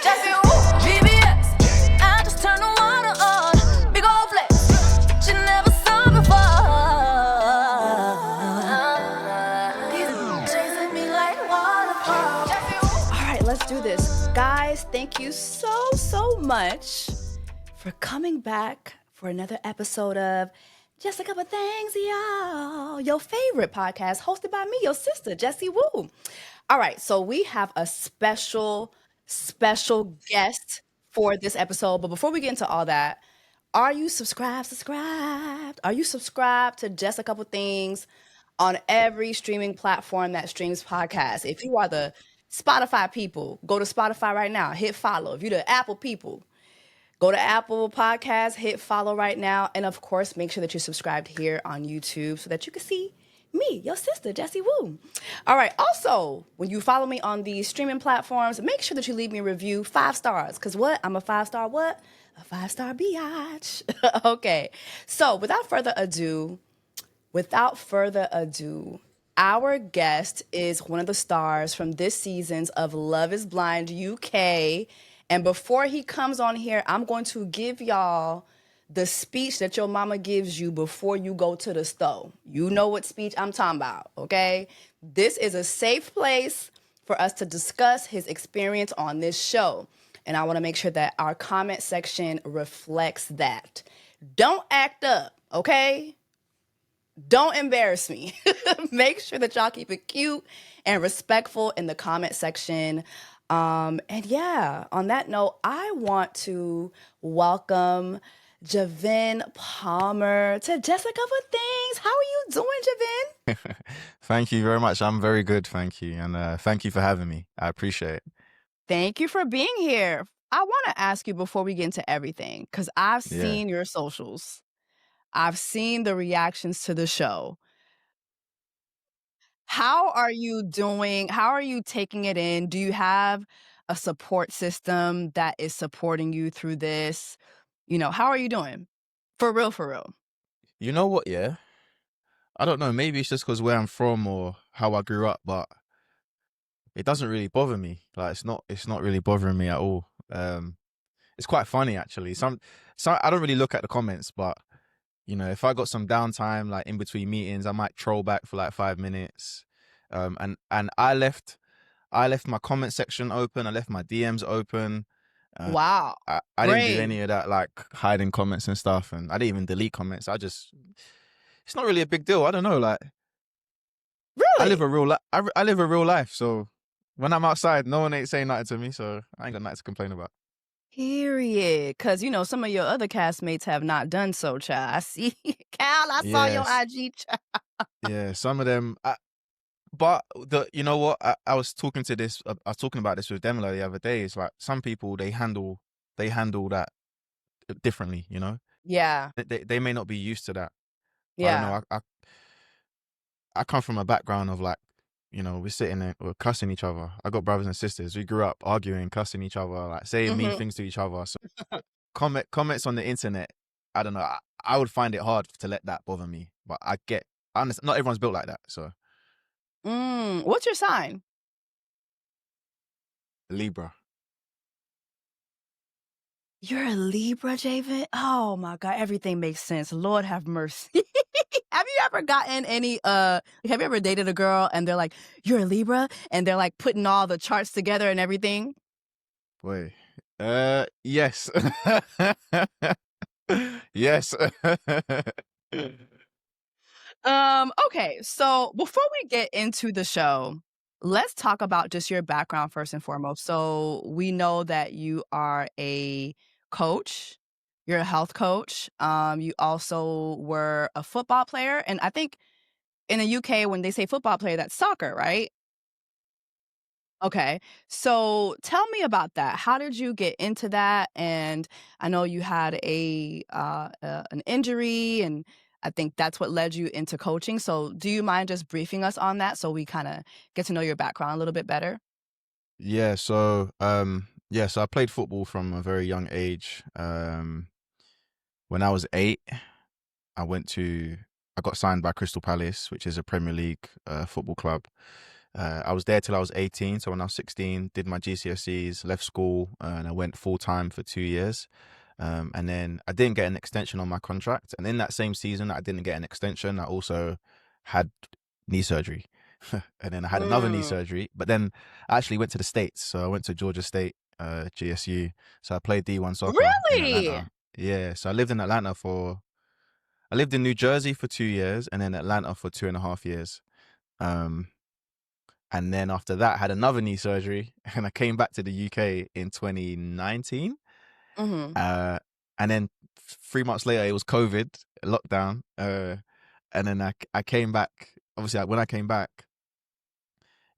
Jessie, woo, GBS. I just turn the water on. Big old flex. She never saw before. He's chasing me like waterfall. Jessie, woo. All right, let's do this. Guys, thank you so much for coming back for another episode of Just a Couple Things, y'all. Your favorite podcast hosted by me, your sister, Jessie Woo. All right, so we have a special guest for this episode. But before we get into all that, are you subscribed? Are you subscribed to Just a Couple Things on every streaming platform that streams podcasts? If you are the Spotify people, go to Spotify right now, hit follow. If you're the Apple people, go to Apple Podcasts, hit follow right now. And of course, make sure that you're subscribed here on YouTube so that you can see me, your sister, Jessie Woo. All right. Also, when you follow me on these streaming platforms, make sure that you leave me a review, 5 stars. Because what? I'm a 5-star what? A 5-star biatch. Okay. So without further ado, our guest is one of the stars from this season's of Love is Blind UK. And before he comes on here, I'm going to give y'all the speech that your mama gives you before you go to the store. You know what speech I'm talking about, okay? This is a safe place for us to discuss his experience on this show. And I want to make sure that our comment section reflects that. Don't act up, okay? Don't embarrass me. Make sure that y'all keep it cute and respectful in the comment section. And yeah, on that note, I want to welcome Javin Palmer to Just a Couple Things. How are you doing, Javin? Thank you very much. I'm very good, thank you. And thank you for having me. I appreciate it. Thank you for being here. I want to ask you before we get into everything, because I've seen your socials. I've seen the reactions to the show. How are you doing? How are you taking it in? Do you have a support system that is supporting you through this? You know, how are you doing? For real. You know what, yeah? I don't know, maybe it's just because where I'm from or how I grew up, but it doesn't really bother me. Like it's not really bothering me at all. It's quite funny actually. So I don't really look at the comments, but you know, if I got some downtime, like in between meetings, I might troll back for like 5 minutes. And I left my comment section open. I left my DMs open. Wow. I didn't do any of that, like hiding comments and stuff. And I didn't even delete comments. It's not really a big deal. I don't know. Like, really? I live a real life. So when I'm outside, no one ain't saying nothing to me. So I ain't got nothing to complain about. Period. Because, you know, some of your other castmates have not done so, child. I see. Cal, I saw your IG, child. Yeah, some of them. But you know what? I was talking about this with Demila the other day. It's like some people, they handle that differently, you know? Yeah. They may not be used to that. Yeah. I don't know. I come from a background of like, you know, we're sitting there, we're cussing each other. I got brothers and sisters. We grew up arguing, cussing each other, like saying mean things to each other. So comments on the internet, I don't know. I would find it hard to let that bother me. But I understand, not everyone's built like that. So. What's your sign? Libra. You're a Libra, Javen? Oh my God, everything makes sense. Lord have mercy. Have you ever gotten any, have you ever dated a girl and they're like, you're a Libra? And they're like putting all the charts together and everything? Wait. Yes. Yes. Okay, so before we get into the show, let's talk about just your background first and foremost. So we know that you are a coach. You're a health coach. You also were a football player. And I think in the UK, when they say football player, that's soccer, right? Okay. So tell me about that. How did you get into that? And I know you had an injury, and I think that's what led you into coaching. So do you mind just briefing us on that so we kind of get to know your background a little bit better? Yeah, so I played football from a very young age. When I was 8, I got signed by Crystal Palace, which is a Premier League football club. I was there till I was 18. So when I was 16, did my GCSEs, left school, and I went full time for 2 years. And then I didn't get an extension on my contract. And in that same season, I didn't get an extension. I also had knee surgery. And then I had another knee Mm. surgery. But then I actually went to the States. So I went to Georgia State, GSU. So I played D1 soccer in Really? Atlanta. Yeah. So I lived in Atlanta I lived in New Jersey for 2 years and then Atlanta for 2.5 years. And then after that, I had another knee surgery and I came back to the UK in 2019. Mm-hmm. And then 3 months later, it was COVID, lockdown. And then I came back. Obviously, when I came back,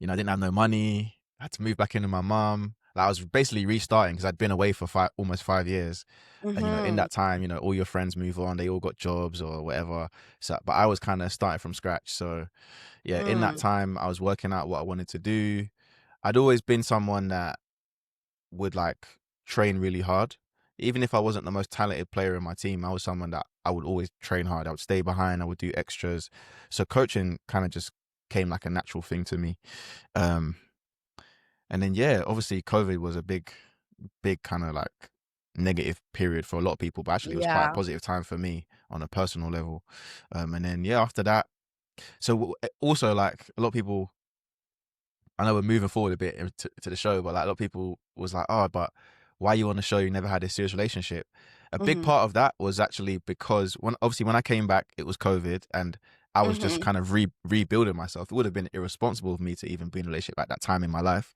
I didn't have no money. I had to move back in with my mum. Like, I was basically restarting because I'd been away for almost 5 years. And, in Mm-hmm. that time, all your friends move on. They all got jobs or whatever. So, but I was kind of starting from scratch. So, yeah, in that Mm. time, I was working out what I wanted to do. I'd always been someone that would like train really hard. Even if I wasn't the most talented player in my team, I was someone that I would always train hard. I would stay behind. I would do extras. So coaching kind of just came like a natural thing to me. Um, and then, yeah, obviously COVID was a big kind of like negative period for a lot of people, but actually it was quite a Yeah. positive time for me on a personal level. And then, yeah, after that, so also like a lot of people, I know we're moving forward a bit to the show, but like a lot of people was like, oh, but why are you on the show? You never had a serious relationship. A big Mm-hmm. part of that was actually because obviously when I came back, it was COVID and I was just Mm-hmm. kind of rebuilding myself. It would have been irresponsible of me to even be in a relationship at that time in my life.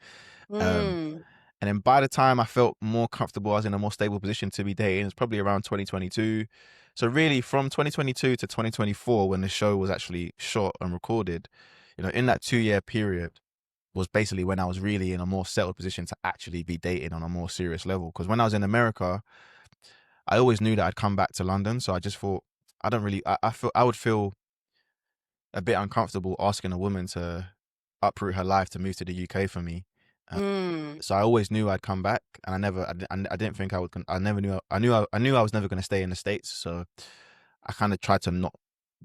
Um, Mm. and then by the time I felt more comfortable, I was in a more stable position to be dating. It's probably around 2022. So really from 2022 to 2024, when the show was actually shot and recorded, in that 2 year period, was basically when I was really in a more settled position to actually be dating on a more serious level. Because when I was in America, I always knew that I'd come back to London. So I just thought, I don't really, I would feel a bit uncomfortable asking a woman to uproot her life to move to the UK for me. Uh, Mm. so I always knew I'd come back, and I didn't think I would. I never knew. I knew I was never going to stay in the States. So I kind of tried to not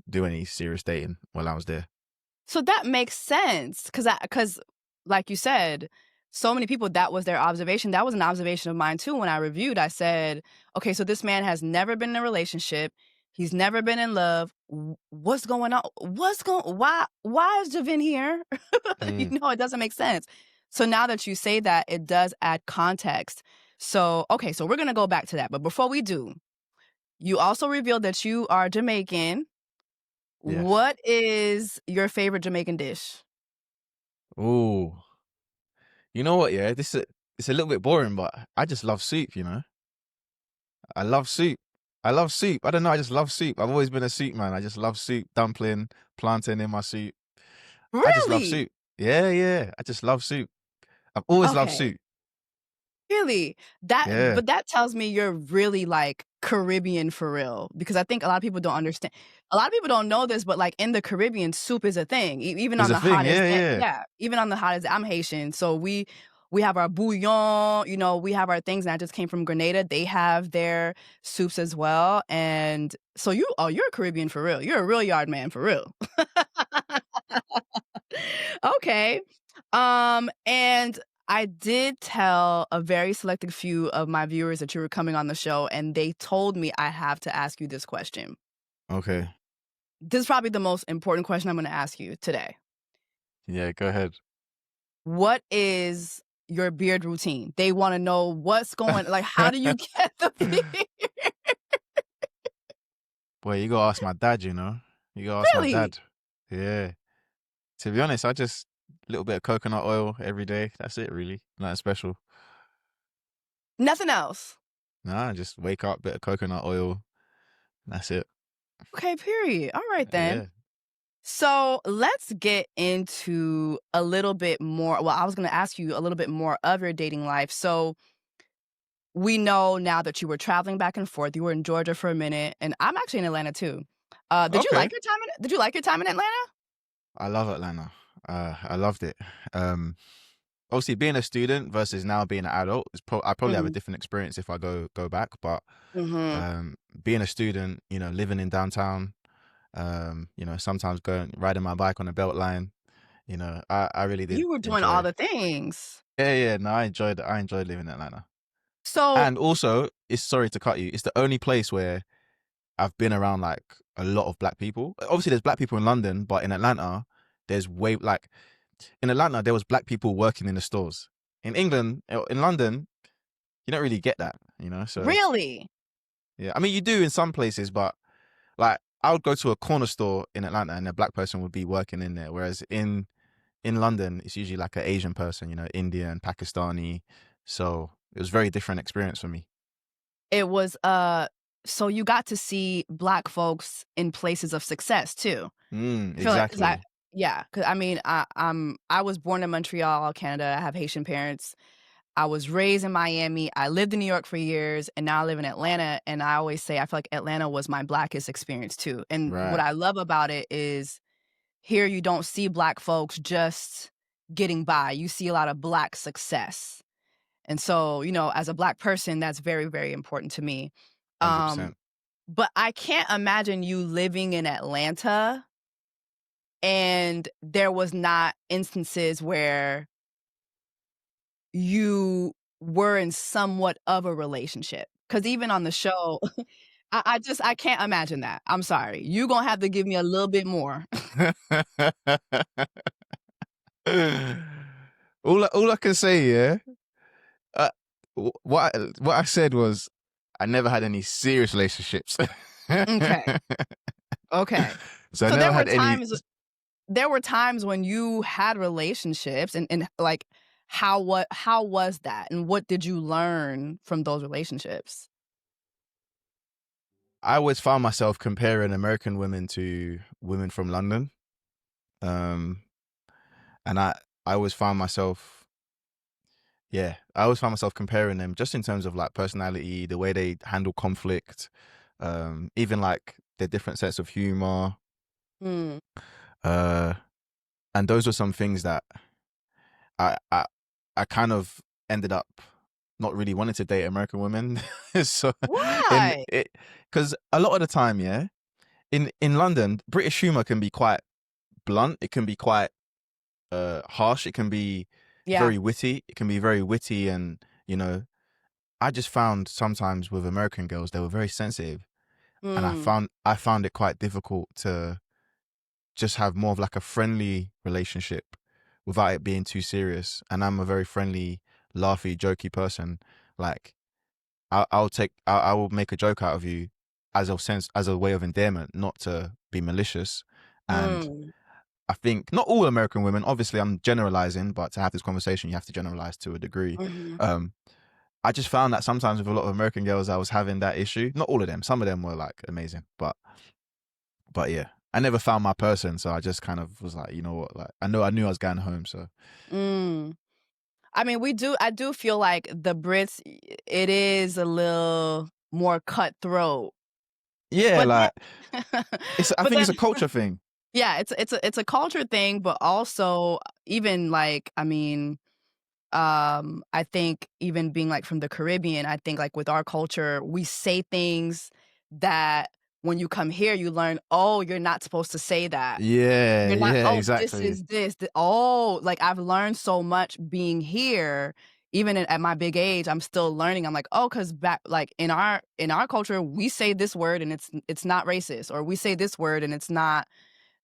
do any serious dating while I was there. So that makes sense because like you said, so many people, that was their observation. That was an observation of mine too. When I reviewed, I said, okay, so this man has never been in a relationship. He's never been in love. What's going on? Why is Javin here? Mm, It doesn't make sense. So now that you say that, it does add context. So, okay, so we're going to go back to that. But before we do, you also revealed that you are Jamaican. yes. What is your favorite Jamaican dish? Ooh. You know what? Yeah, it's a little bit boring, but I just love soup. I love soup. I love soup. I don't know. I just love soup. I've always been a soup man. I just love soup, dumpling, plantain in my soup. I just love Really? soup. Yeah, yeah. I just love soup. I've always loved Okay. soup. Really? Yeah, But that tells me you're really, like, Caribbean for real, because I think a lot of people don't understand. A lot of people don't know this, but, like, in the Caribbean, soup is a thing. Even it's on a the thing. hottest Yeah, day, yeah. yeah, even on the hottest, I'm Haitian, so we have our bouillon, we have our things, and I just came from Grenada. They have their soups as well, and so you're a Caribbean for real. You're a real yard man for real. Okay. And I did tell a very selected few of my viewers that you were coming on the show, and they told me I have to ask you this question. Okay. This is probably the most important question I'm going to ask you today. Yeah, go ahead. What is your beard routine? They want to know like, how do you get the beard? Boy, you gotta ask my dad. You gotta ask my Really? dad. Yeah. To be honest, I just a little bit of coconut oil every day. That's it, really. Nothing special. Nothing else. Nah, just wake up, bit of coconut oil. That's it. Okay, period. All right, then. Yeah. So let's get into a little bit more. Well, I was going to ask you a little bit more of your dating life. So we know now that you were traveling back and forth. You were in Georgia for a minute, and I'm actually in Atlanta too. Okay. Did you like your time in Atlanta? I love Atlanta. I loved it. Um, Obviously, being a student versus now being an adult I probably have a Mm, different experience if I go back. But mhm. being a student, living in downtown, sometimes going riding my bike on the Beltline, You know, I really did You were doing all enjoy. the things. Yeah. No, I enjoyed living in Atlanta. So And also, it's sorry to cut you. It's the only place where I've been around like a lot of black people. Obviously, there's black people in London, but in Atlanta, there's way like in Atlanta there was black people working in the stores. In England, in London, you don't really get that, you know. So really? yeah, I mean you do in some places, but like I would go to a corner store in Atlanta and a black person would be working in there, whereas in London it's usually like an Asian person, you know, Indian, Pakistani. So it was a very different experience for me. It was so you got to see black folks in places of success too. I feel like Exactly. cause I mean, I was born in Montreal, Canada. I have Haitian parents. I was raised in Miami. I lived in New York for years, and now I live in Atlanta. And I always say I feel like Atlanta was my blackest experience too. And what Right. I love about it is here you don't see black folks just getting by. You see a lot of black success. And so, you know, as a black person, that's very, very important to me. Um, 100%. but I can't imagine you living in Atlanta and there was not instances where you were in somewhat of a relationship. Because even on the show, I can't imagine that. I'm sorry. You gonna have to give me a little bit more. all I can say, yeah. Uh, what I said was, I never had any serious relationships. Okay. Okay. So I So never had any. there were times when you had relationships and like how was that? And what did you learn from those relationships? I always found myself comparing American women to women from London, um, and I always found myself, yeah, I always found myself comparing them just in terms of like personality, the way they handle conflict, even like their different sets of humor. Mm. Uh, and those were some things that I I I kind of ended up not really wanting to date American women. So in Why? it, because a lot of the time, yeah, in London, British humor can be quite blunt. It can be quite harsh. It can be Yeah. very witty. It can be very witty, and you know, I just found sometimes with American girls they were very sensitive, and Mm. I found it quite difficult to just have more of like a friendly relationship without it being too serious. And I'm a very friendly, laughy, jokey person. Like I will make a joke out of you as a way of endearment, not to be malicious. And Mm. I think not all American women, obviously I'm generalizing, but to have this conversation, you have to generalize to a degree. Mhm. Um, I just found that sometimes with a lot of American girls, I was having that issue. Not all of them. Some of them were like amazing, but yeah, I never found my person, so I just kind of was like, you know what, like I knew I was going home, so Mm. I mean, I do feel like the Brits, it is a little more cutthroat, yeah, but like then, I but think then, it's a culture thing. yeah, it's a culture thing, but also even like, I mean, I think even being like from the Caribbean, I think like with our culture, we say things that when you come here, you learn, oh, you're not supposed to say that. Yeah, You're not, yeah, "Oh, this exactly. is this, th" oh, like, I've learned so much being here, even at my big age, I'm still learning, I'm like, "Oh, because back" like, in our culture, we say this word and it's not racist, or we say this word and it's not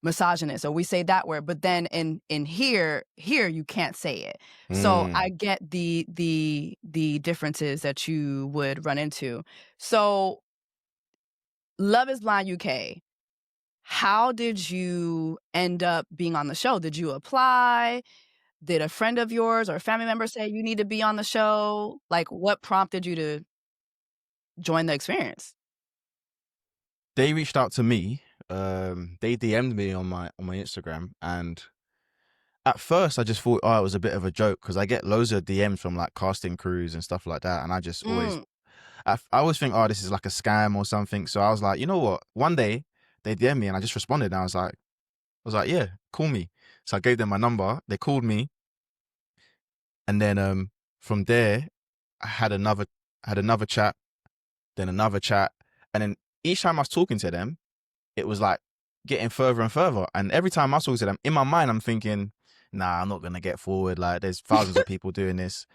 misogynist, or we say that word, but then in here, you can't say it. So, I Mm. get the differences that you would run into. So, Love Is Blind UK, how did you end up being on the show? Did you apply? Did a friend of yours or a family member say you need to be on the show? Like, what prompted you to join the experience? They reached out to me. They DM'd me on my Instagram, and at first I just thought, oh, it was a bit of a joke because I get loads of DMs from like casting crews and stuff like that, and I just always Mm, I always think, oh, this is like a scam or something. So I was like, you know what? One day they DM'd me, and I just responded, and I was like, yeah, call me. So I gave them my number. They called me, and then from there I had another chat, then another chat, and then each time I was talking to them, it was like getting further and further. And every time I was talking to them, in my mind, I'm thinking, nah, I'm not gonna get forward. Like, there's thousands of people doing this.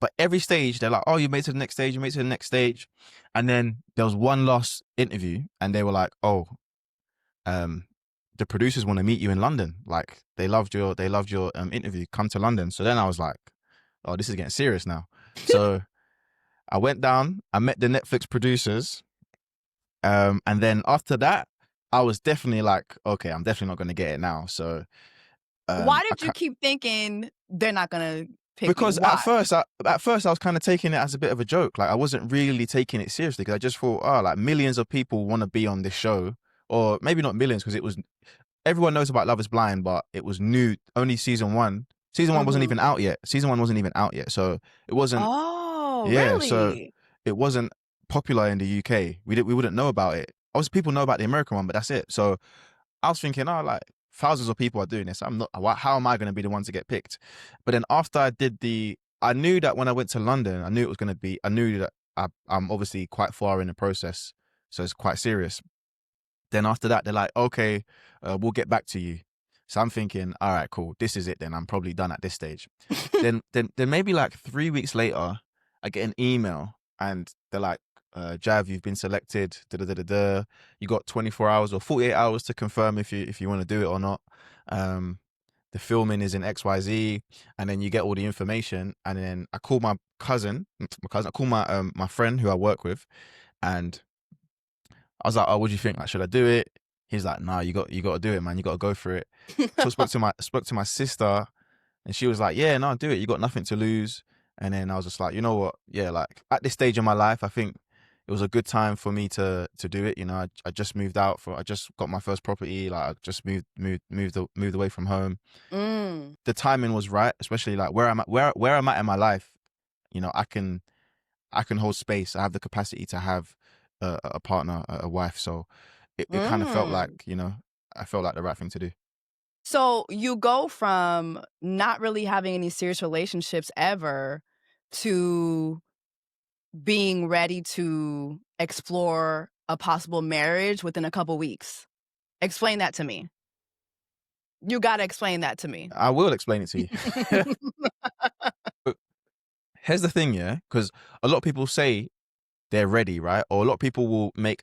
But every stage, they're like, oh, you made it to the next stage, you made it to the next stage. And then there was one last interview, and they were like, oh, the producers want to meet you in London. Like, they loved your interview. Come to London. So then I was like, oh, this is getting serious now. So I went down, I met the Netflix producers. And then after that, I was definitely like, okay, I'm definitely not going to get it now. So why did you keep thinking they're not going to pick because me? Why? at first I was kind of taking it as a bit of a joke. Like, I wasn't really taking it seriously, because I just thought, oh, like, millions of people want to be on this show. Or maybe not millions, because everyone knows about Love is Blind, but it was new, only season one. Season one wasn't even out yet. So it wasn't. Oh, Yeah, really? so it wasn't popular in the UK. We wouldn't know about it. Obviously, people know about the American one, but that's it. So I was thinking, oh, like, thousands of people are doing this. I'm not. How am I going to be the one to get picked? But then after I knew that when I went to London, I knew that I'm obviously quite far in the process, so it's quite serious. Then after that, they're like, okay, we'll get back to you. So I'm thinking, all right, cool. This is it then. I'm probably done at this stage. then maybe like 3 weeks later, I get an email, and they're like, Jav, you've been selected. You got 24 hours or 48 hours to confirm if you want to do it or not. The filming is in XYZ, and then you get all the information. And then I call my cousin. I call my friend who I work with, and I was like, oh, what do you think? Like, should I do it? He's like, nah, you got to do it, man. You got to go for it. So I spoke to my sister, and she was like, yeah, no, do it. You got nothing to lose. And then I was just like, you know what? Yeah, like, at this stage in my life, I think it was a good time for me to do it. You know, I just moved out I just got my first property. Like, I just moved away from home. The timing was right, especially like where I'm at in my life. You know, I can hold space. I have the capacity to have a partner, a wife. So it kind of felt like, you know, I felt like the right thing to do. So you go from not really having any serious relationships ever to being ready to explore a possible marriage within a couple weeks. Explain that to me. You got to explain that to me. I will explain it to you. Here's the thing, yeah, because a lot of people say they're ready, right? Or a lot of people will make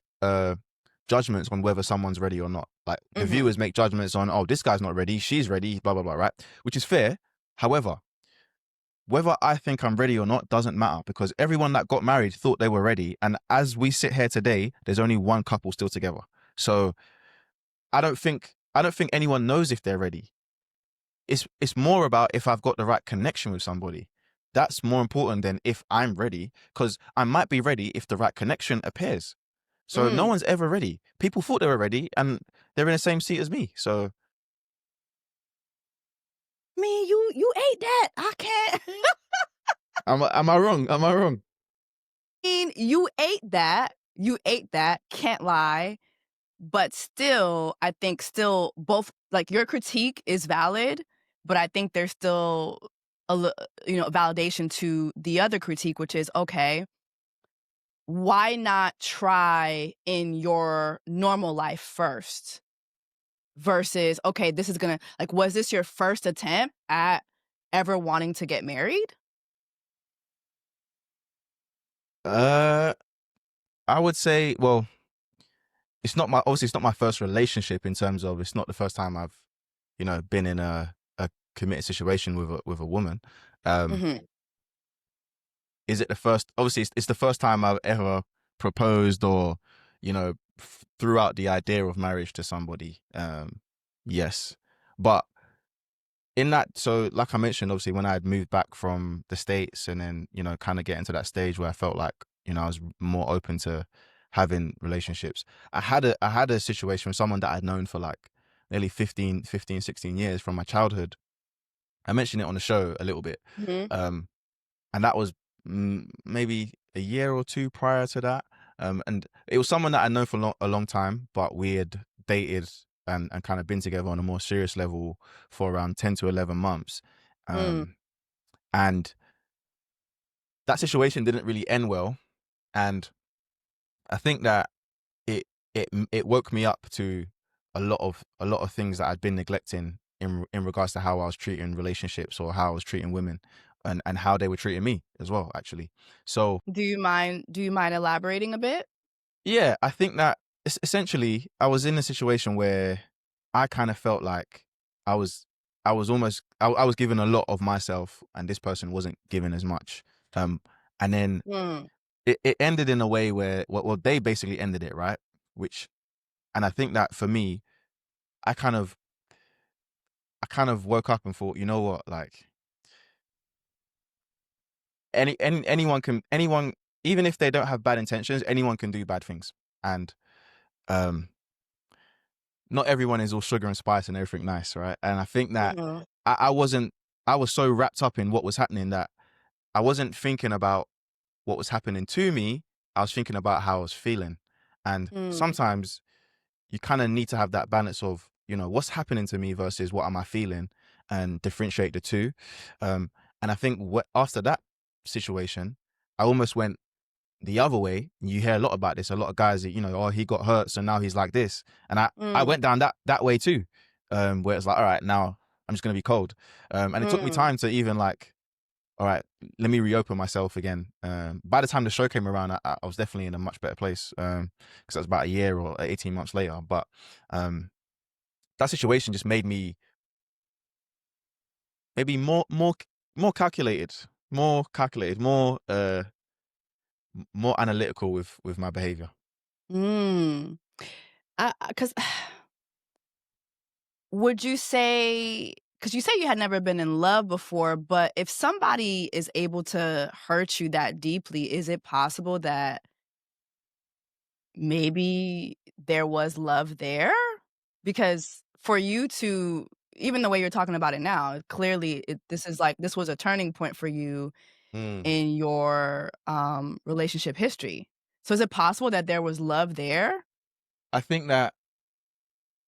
judgments on whether someone's ready or not. Like, the viewers make judgments on, oh, this guy's not ready, she's ready, blah, blah, blah, right? Which is fair. However, whether I think I'm ready or not doesn't matter, because everyone that got married thought they were ready. And as we sit here today, there's only one couple still together. So I don't think anyone knows if they're ready. It's more about if I've got the right connection with somebody. That's more important than if I'm ready, because I might be ready if the right connection appears. So no one's ever ready. People thought they were ready, and they're in the same seat as me. So, I mean, you ate that. I can't. am I wrong? Am I wrong? I mean, you ate that. Can't lie. But still, I think both, like, your critique is valid, but I think there's still a validation to the other critique, which is, okay, why not try in your normal life first versus, okay, this is gonna, like, was this your first attempt at ever wanting to get married? I would say, well, it's not my first relationship, in terms of, it's not the first time I've, you know, been in a committed situation with a woman. Is it the first? Obviously, it's the first time I've ever proposed, or, you know, threw out the idea of marriage to somebody. Yes, but in that, so like I mentioned, obviously, when I had moved back from the States, and then, you know, kind of getting to that stage where I felt like, you know, I was more open to having relationships. I had a situation with someone that I'd known for like nearly 15, 16 years from my childhood. I mentioned it on the show a little bit. And that was maybe a year or two prior to that. And it was someone that I'd known for a long time, but we had dated and kind of been together on a more serious level for around 10 to 11 months. And that situation didn't really end well. And I think that it woke me up to a lot of things that I'd been neglecting in regards to how I was treating relationships or how I was treating women, and how they were treating me as well, actually. So Do you mind elaborating a bit? yeah, I think that essentially I was in a situation where I kind of felt like I was I was given a lot of myself, and this person wasn't given as much. And then Mm. it ended in a way where well they basically ended it, right? Which, and I think that for me, I kind of woke up and thought, you know what, like anyone, even if they don't have bad intentions, anyone can do bad things. And um not everyone is all sugar and spice and everything nice, right? And I think that Mhm. I was so wrapped up in what was happening that I wasn't thinking about what was happening to me. I was thinking about how I was feeling. And Mm. sometimes you kind of need to have that balance of, you know, what's happening to me versus what am I feeling, and differentiate the two. And I think after that situation, I almost went the other way. You hear a lot about this. A lot of guys that, you know, oh, he got hurt, so now he's like this. And I Mm. went down that way too, where it's like, all right, now I'm just gonna be cold. And it took me Mm. time to even like, all right, let me reopen myself again. By the time the show came around, I was definitely in a much better place, because that was about a year or 18 months later. But that situation just made me maybe more calculated, more analytical with my behavior. Mm. 'Cause would you say, because you say you had never been in love before, but if somebody is able to hurt you that deeply, is it possible that maybe there was love there? Because for you to, even the way you're talking about it now, clearly this was a turning point for you Mm. in your, relationship history. So is it possible that there was love there? I think that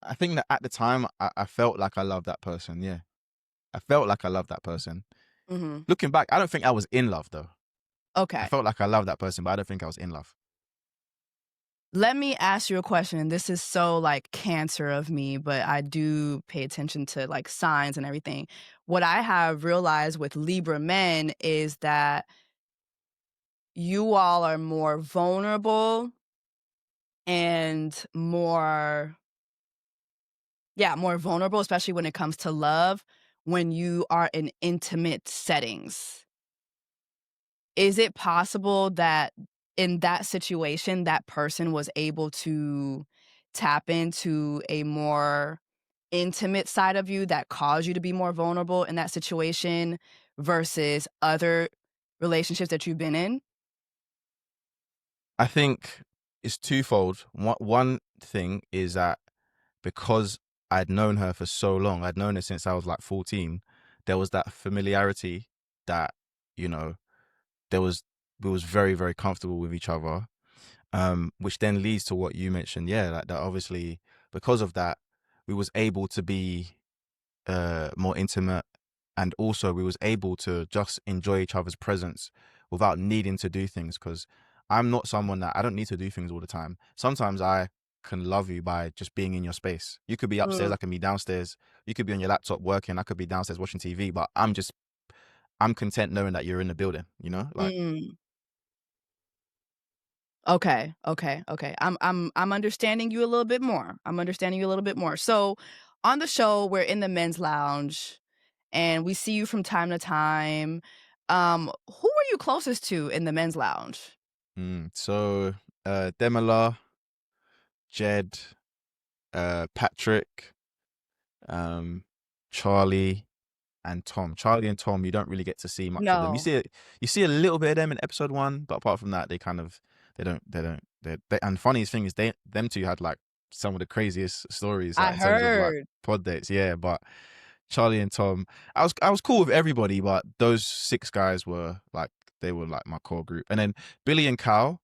at the time I felt like I loved that person. Yeah, I felt like I loved that person. Mhm. Looking back, I don't think I was in love though. I Okay. felt like I loved that person, but I don't think I was in love. Let me ask you a question, and this is so, like, Cancer of me, but I do pay attention to, like, signs and everything. What I have realized with Libra men is that you all are more vulnerable and more vulnerable, especially when it comes to love, when you are in intimate settings. Is it possible that in that situation, that person was able to tap into a more intimate side of you that caused you to be more vulnerable in that situation versus other relationships that you've been in? I think it's twofold. One thing is that because I'd known her for so long, I'd known her since I was like 14, there was that familiarity that, you know, there was we was very, very comfortable with each other. Which then leads to what you mentioned, yeah, like that obviously because of that, we was able to be more intimate, and also we was able to just enjoy each other's presence without needing to do things, because I'm not someone that I don't need to do things all the time. Sometimes I can love you by just being in your space. You could be upstairs, Mm, I can be downstairs. You could be on your laptop working, I could be downstairs watching TV, but I'm content knowing that you're in the building, you know? Like, mm. Okay, okay, okay. I'm understanding you a little bit more. I'm understanding you a little bit more. So, on the show, we're in the men's lounge, and we see you from time to time. Who are you closest to in the men's lounge? so Demila, Jed, Patrick, um, Charlie, and Tom. Charlie and Tom, you don't really get to see much of them. No. You see a little bit of them in episode one, but apart from that, and funniest thing is them two had like some of the craziest stories, I like in terms of like heard. pod dates. Yeah, but Charlie and Tom, I was cool with everybody, but those six guys were like, they were like my core group. And then Billy and Cal,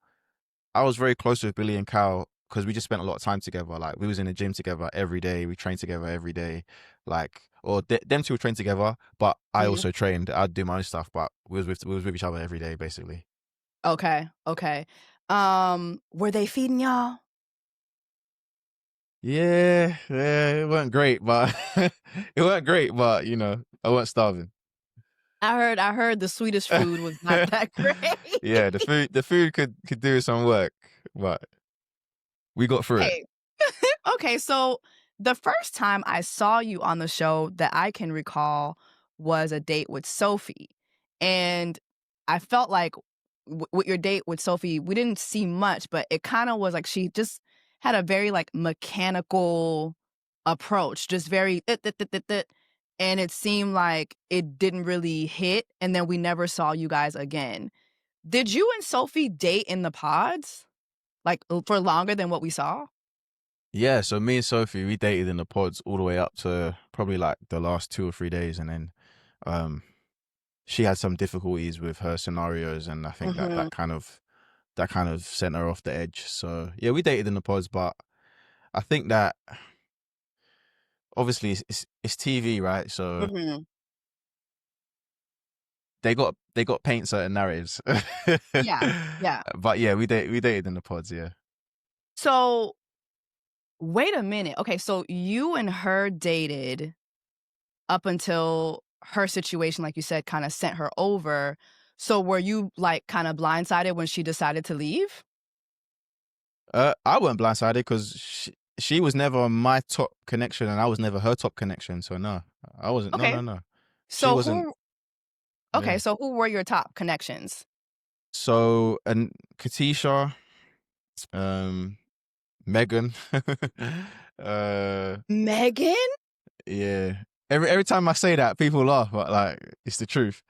I was very close with Billy and Cal because we just spent a lot of time together. Like we was in the gym together every day. We trained together every day. Like, or them two would train together, but I Mhm. also trained. I'd do my own stuff, but we was with each other every day, basically. Okay, okay. Were they feeding y'all? Yeah, it wasn't great, but it wasn't great, but you know, I wasn't starving. I heard the Swedish food was not that great. Yeah, the food could do some work, but we got through it. Okay. Okay, so the first time I saw you on the show that I can recall was a date with Sophie. And I felt like with your date with Sophie, we didn't see much, but it kind of was like she just had a very like mechanical approach, just very and it seemed like it didn't really hit and then we never saw you guys again. Did you and Sophie date in the pods? Like for longer than what we saw? Yeah, so me and Sophie, we dated in the pods all the way up to probably like the last 2 or 3 days, and then um, she had some difficulties with her scenarios, and I think that Mhm. that kind of sent her off the edge. So yeah, we dated in the pods, but I think that obviously it's TV, right? So Mhm. they got paint certain narratives. Yeah, yeah. But yeah, we dated in the pods, yeah. So, wait a minute. Okay, so you and her dated up until her situation, like you said, kinda sent her over. So were you, like, kinda blindsided when she decided to leave? I wasn't blindsided because she was never my top connection, and I was never her top connection. So no, I wasn't. No, Okay. no, no. She So wasn't. who okay, Yeah. so who were your top connections? So and Katisha, um, Megan, uh, Megan? yeah. Every time I say that, people laugh, but like it's the truth.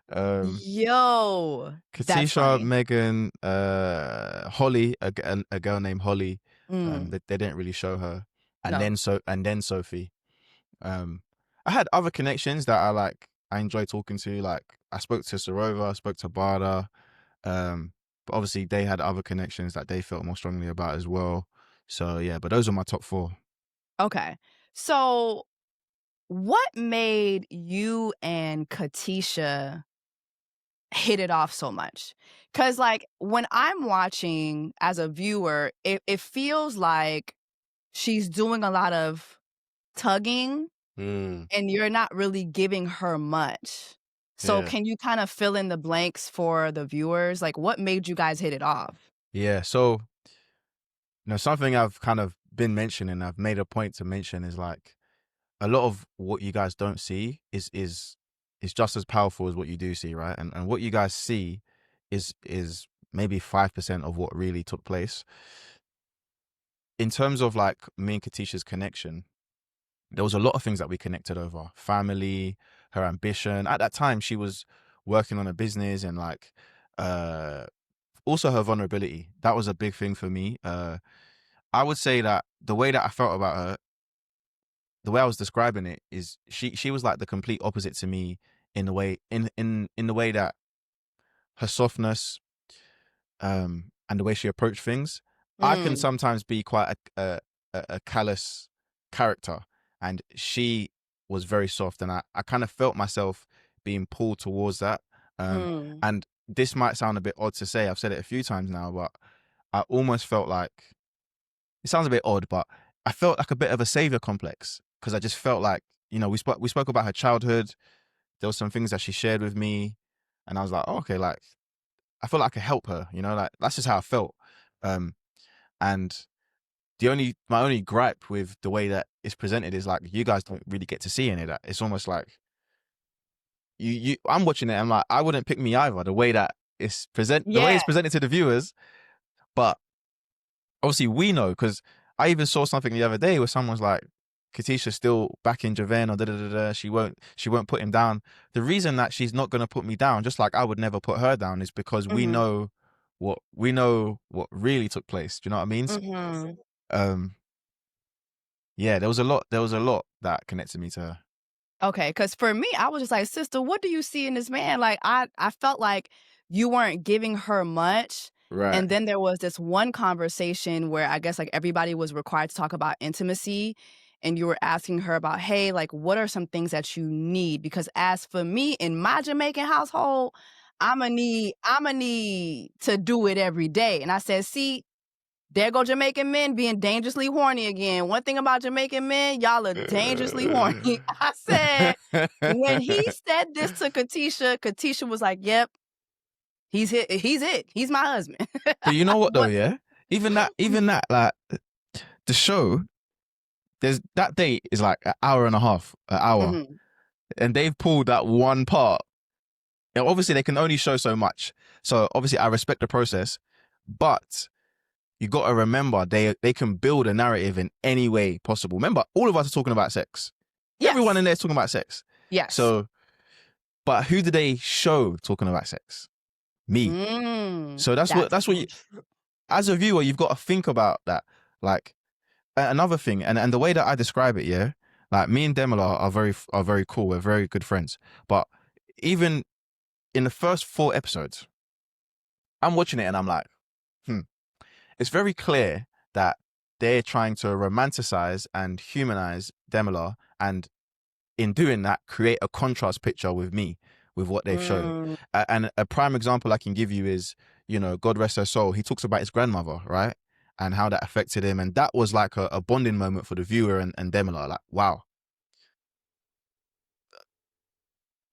Um, Yo, that's Katisha, funny. Megan, Holly, a girl named Holly. Mm, They didn't really show her, no. and then Sophie. Um, I had other connections that I enjoy talking to. Like I spoke to Sarova, I spoke to Bada. But obviously they had other connections that they felt more strongly about as well. So yeah, but those are my top four. Okay. So, what made you and Katisha hit it off so much? Because like, when I'm watching as a viewer, it feels like she's doing a lot of tugging Mm, and you're not really giving her much. So yeah. can you kind of fill in the blanks for the viewers? Like, what made you guys hit it off? Yeah. So, something I've kind of been mentioning, I've made a point to mention is like a lot of what you guys don't see is just as powerful as what you do see, right? And what you guys see is maybe 5% of what really took place. In terms of like me and Katisha's connection, there was a lot of things that we connected over. Family, her ambition. At that time, she was working on a business and like uh also her vulnerability. That was a big thing for me. I would say that the way that I felt about her, the way I was describing it is she was like the complete opposite to me in the way in the way that her softness and the way she approached things. I can Mm, sometimes be quite a callous character, and she was very soft, and I kind of felt myself being pulled towards that. mm, And this might sound a bit odd to say. I've said it a few times now, but I almost felt like it sounds a bit odd, but I felt like a bit of a savior complex because I just felt like we spoke about her childhood. There was some things that she shared with me, and I was like, oh, okay, like I feel like I could help her, like that's just how I felt. Um, and my only gripe with the way that it's presented is like you guys don't really get to see any of that. It's almost like I'm watching it. I'm like, I wouldn't pick me either. The way yeah, it's presented to the viewers, but obviously we know because I even saw something the other day where someone's like, Katisha's still back in Javen or da da da da. She won't put him down. The reason that she's not gonna put me down, just like I would never put her down, is because mhm, we know what really took place. Do you know what I mean? mhm. Um, yeah, there was a lot that connected me to her. Okay, because for me, I was just like, "Sister, what do you see in this man?" Like, I felt like you weren't giving her much, Right. and then there was this one conversation where I guess, like, everybody was required to talk about intimacy, and you were asking her about, "Hey, like, what are some things that you need?" Because as for me, in my Jamaican household, Imma need to do it every day, and I said, "See, there go Jamaican men being dangerously horny again. One thing about Jamaican men, y'all are dangerously horny. I said, when he said this to Katisha, Katisha was like, yep, he's it. He's my husband. But you know what though, yeah? Even that, like the show, there's that date is like an hour and a half, and they've pulled that one part. And obviously, they can only show so much. So obviously, I respect the process, but you got to remember they can build a narrative in any way possible. Remember, all of us are talking about sex. Yes. Everyone in there is talking about sex. Yes. So, but who do they show talking about sex? Me. So that's what you, as a viewer, you've got to think about that. Like another thing, and the way that I describe it, yeah, like me and Demila are very cool. We're very good friends. But even in the first 4 episodes, I'm watching it and I'm like, it's very clear that they're trying to romanticize and humanize Demila, and in doing that, create a contrast picture with me, with what they've shown. And a prime example I can give you is, you know, God rest her soul, he talks about his grandmother, right? And how that affected him. And that was like a bonding moment for the viewer and Demila. Like, wow.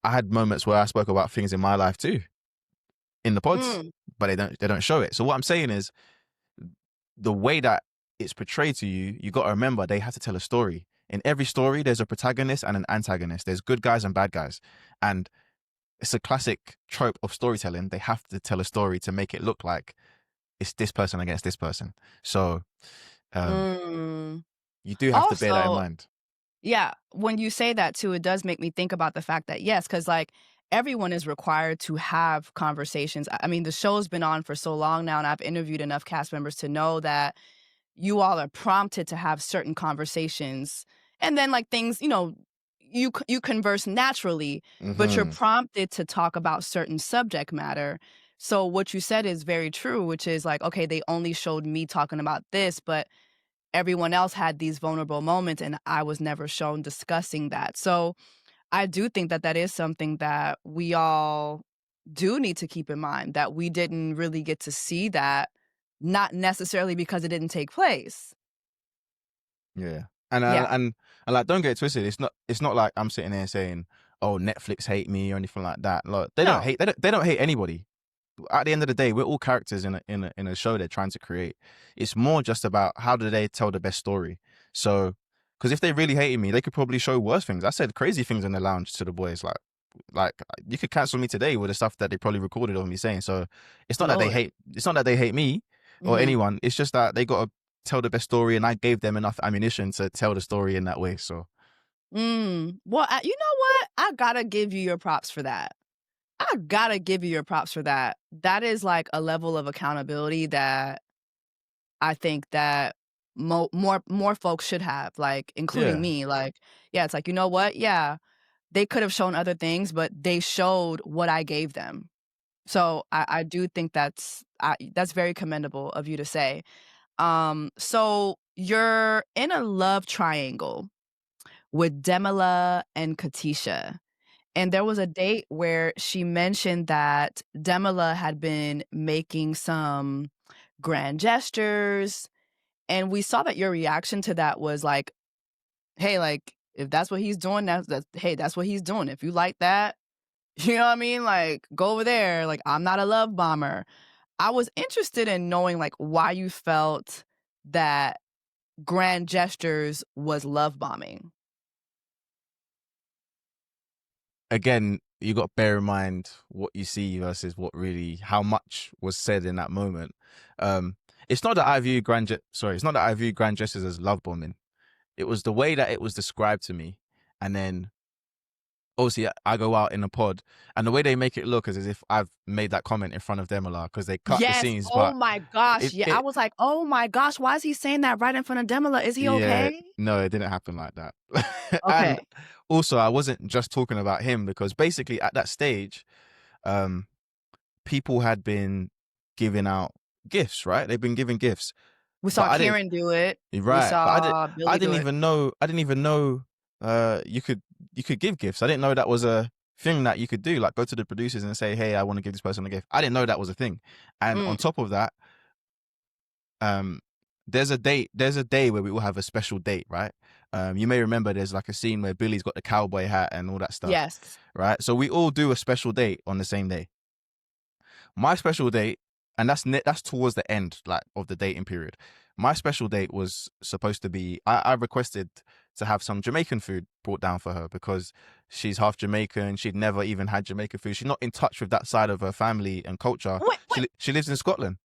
I had moments where I spoke about things in my life too, in the pods, but they don't show it. So what I'm saying is, the way that it's portrayed to you, you got to remember they have to tell a story. In every story, there's a protagonist and an antagonist. There's good guys and bad guys. And it's a classic trope of storytelling. They have to tell a story to make it look like it's this person against this person. So you do have to bear that in mind. Yeah, when you say that too, it does make me think about the fact that, yes, because like everyone is required to have conversations. I mean, the show's been on for so long now, and I've interviewed enough cast members to know that you all are prompted to have certain conversations. And then like things, you know, you converse naturally, but you're prompted to talk about certain subject matter. So what you said is very true, which is like, okay, they only showed me talking about this, but everyone else had these vulnerable moments and I was never shown discussing that. So I do think that that is something that we all do need to keep in mind, that we didn't really get to see that, not necessarily because it didn't take place. Yeah. And like, don't get it twisted. It's not like I'm sitting there saying, oh, Netflix hate me or anything like that. Like, they don't hate anybody. At the end of the day, we're all characters in a show they're trying to create. It's more just about how do they tell the best story. So, because if they really hated me, they could probably show worse things. I said crazy things in the lounge to the boys, like you could cancel me today with the stuff that they probably recorded of me saying. So it's not that they hate. It's not that they hate me or anyone. It's just that they got to tell the best story, and I gave them enough ammunition to tell the story in that way. So, well, you know what? I gotta give you your props for that. That is like a level of accountability that I think that more folks should have, like, including me. Like, yeah, it's like, you know what? Yeah, they could have shown other things, but they showed what I gave them. So I do think that's very commendable of you to say. So you're in a love triangle with Demila and Katisha. And there was a date where she mentioned that Demila had been making some grand gestures. And we saw that your reaction to that was like, hey, like, if that's what he's doing, that's what he's doing. If you like that, you know what I mean? Like, go over there. Like, I'm not a love bomber. I was interested in knowing, like, why you felt that grand gestures was love bombing. Again, you got to bear in mind what you see versus how much was said in that moment. It's not that I view grand gestures as love bombing. It was the way that it was described to me. And then obviously I go out in a pod, and the way they make it look is as if I've made that comment in front of Demila, because they cut the scenes. Oh my gosh. I was like, oh my gosh, why is he saying that right in front of Demila? Is he okay? No, it didn't happen like that. Okay. And also, I wasn't just talking about him, because basically at that stage, people had been giving out gifts, right? They've been giving gifts. We saw Kieran do it. Right. We saw Billy I didn't even know you could give gifts. I didn't know that was a thing that you could do, like go to the producers and say, hey, I want to give this person a gift. I didn't know that was a thing. And on top of that, there's a day where we all have a special date, right? You may remember there's like a scene where Billy's got the cowboy hat and all that stuff. Yes. Right? So we all do a special date on the same day. My special date, and that's towards the end like of the dating period. My special date was supposed to be, I requested to have some Jamaican food brought down for her because she's half Jamaican. She'd never even had Jamaican food. She's not in touch with that side of her family and culture. Wait. She lives in Scotland.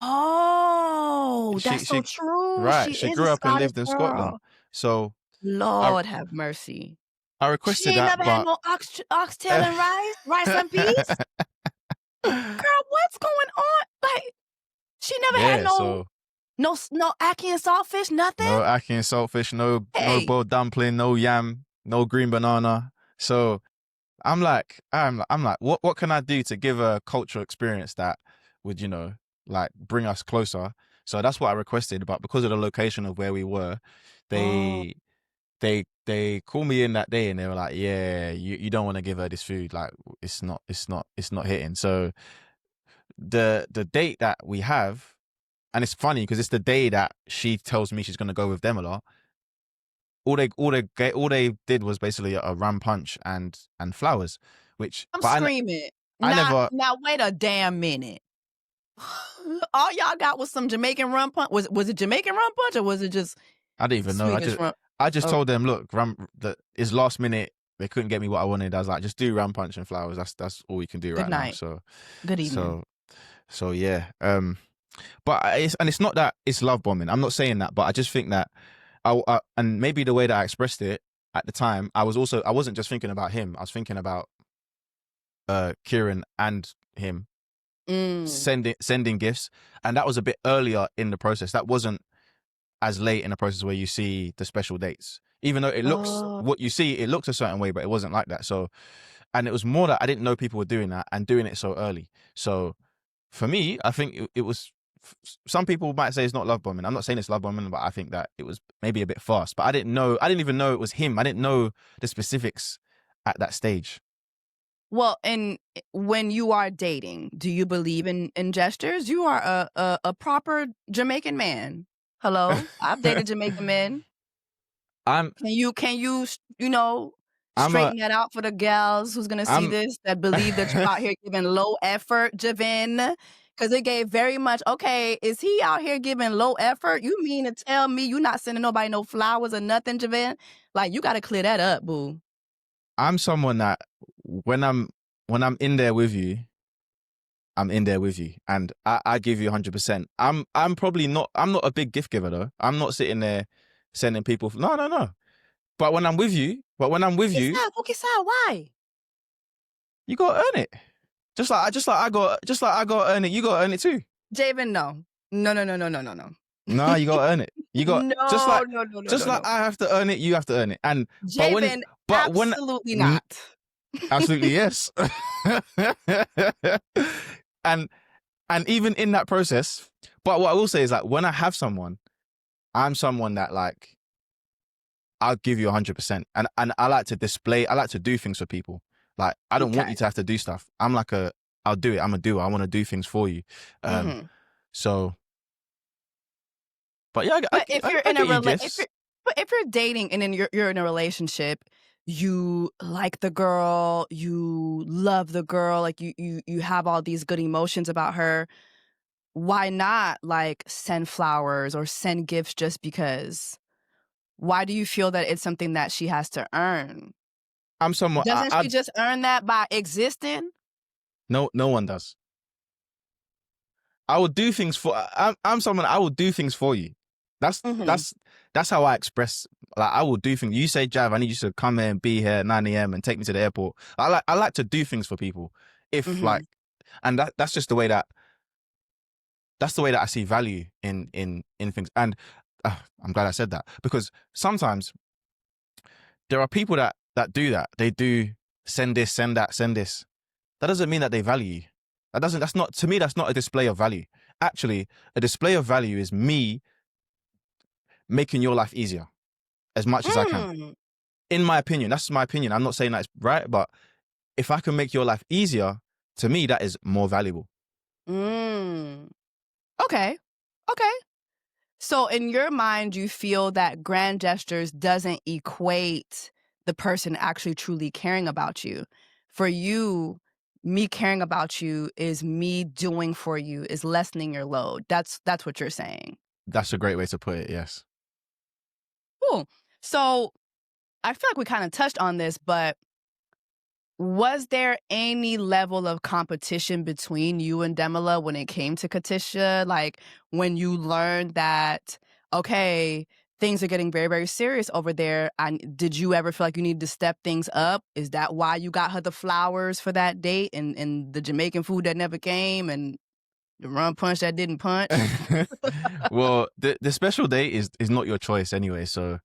Oh, that's so true. Right. She is grew a up and Scottish lived in girl. Scotland. So Lord have mercy. I requested She ain't that, never had no oxtail and rice and peas. Girl, what's going on? Like, she never had no ackee and saltfish, nothing. No ackee and saltfish, no boiled dumpling, no yam, no green banana. So I'm like, what can I do to give a cultural experience that would, like bring us closer? So that's what I requested. But because of the location of where we were, they called me in that day and they were like, yeah, you don't want to give her this food. Like it's not hitting. So the date that we have, and it's funny because it's the day that she tells me she's going to go with Demila. All they did was basically a rum punch and flowers, which I'm screaming. Now wait a damn minute. All y'all got was some Jamaican rum punch. Was it Jamaican rum punch or was it just? I didn't even know. I just told them, look, it's last minute. They couldn't get me what I wanted. I was like, just do rum punch and flowers. That's all we can do right now. So good evening. So yeah. But it's not that it's love bombing. I'm not saying that, but I just think that and maybe the way that I expressed it at the time, I wasn't just thinking about him. I was thinking about Kieran and him sending gifts, and that was a bit earlier in the process. That wasn't as late in the process where you see the special dates. Even though it looks what you see, it looks a certain way, but it wasn't like that. So, and it was more that I didn't know people were doing that and doing it so early. So, for me, I think it was. Some people might say it's not love bombing. I'm not saying it's love bombing, but I think that it was maybe a bit fast. But I didn't even know it was him. I didn't know the specifics at that stage. Well, and when you are dating, do you believe in gestures? You are a proper Jamaican man. Hello, I've dated Jamaican men. Can you straighten that out for the gals who's gonna see this that believe that you're out here giving low effort, Javin? Because it gave very much, okay, is he out here giving low effort? You mean to tell me you not sending nobody no flowers or nothing, Javin? Like, you got to clear that up, boo. I'm someone that when I'm in there with you, I'm in there with you. And I give you 100%. I'm not a big gift giver, though. I'm not sitting there sending people. No. But when I'm with you, why? You got to earn it. Just like I got to earn it, you got to earn it too. Javen, no. No. No, you got to earn it. You got no, just like I have to earn it, you have to earn it. And Javen, absolutely not. Absolutely yes. and even in that process, but what I will say is like when I have someone, I'm someone that like I'll give you 100%, and I like to do things for people. Like, I don't want you to have to do stuff. I'm like I'll do it. I'm a doer. I want to do things for you. So, but yeah, if you're dating and then you're in a relationship, you like the girl, you love the girl, like you have all these good emotions about her. Why not like send flowers or send gifts just because? Why do you feel that it's something that she has to earn? Doesn't she just earn that by existing? No one does. I will do things for. I'm someone. I will do things for you. That's how I express. Like I will do things. You say, Jav, I need you to come here and be here at 9 a.m. and take me to the airport. I like to do things for people. And that's just the way that. That's the way that I see value in things. And I'm glad I said that because sometimes there are people that do that. They do send this, send that, send this. That doesn't mean that they value you. That's not a display of value. Actually, a display of value is me making your life easier as much as I can. In my opinion, that's my opinion. I'm not saying that's right, but if I can make your life easier, to me, that is more valuable. Okay. So in your mind, you feel that grand gestures doesn't equate the person actually truly caring about you. For you, me caring about you is me doing for you, is lessening your load. That's what you're saying. That's a great way to put it, yes. Cool. So I feel like we kind of touched on this, but was there any level of competition between you and Demila when it came to Katisha? Like when you learned that, okay, things are getting very, very serious over there. Did you ever feel like you needed to step things up? Is that why you got her the flowers for that date and the Jamaican food that never came and the rum punch that didn't punch? Well, the special date is not your choice anyway, so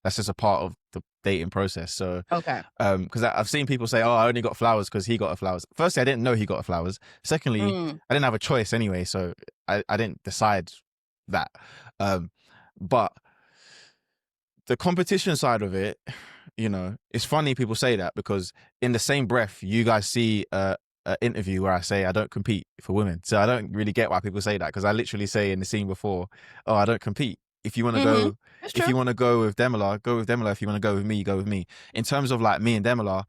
that's just a part of the dating process. So, Okay. because I've seen people say, "Oh, I only got flowers because he got her flowers." Firstly, I didn't know he got her flowers. Secondly, I didn't have a choice anyway, so I didn't decide that. But the competition side of it, you know, it's funny people say that because in the same breath, you guys see an interview where I say I don't compete for women. So I don't really get why people say that because I literally say in the scene before, "Oh, I don't compete. If you want to go, if you want to go with Demila, go with Demila. If you want to go with me, go with me." In terms of like me and Demila,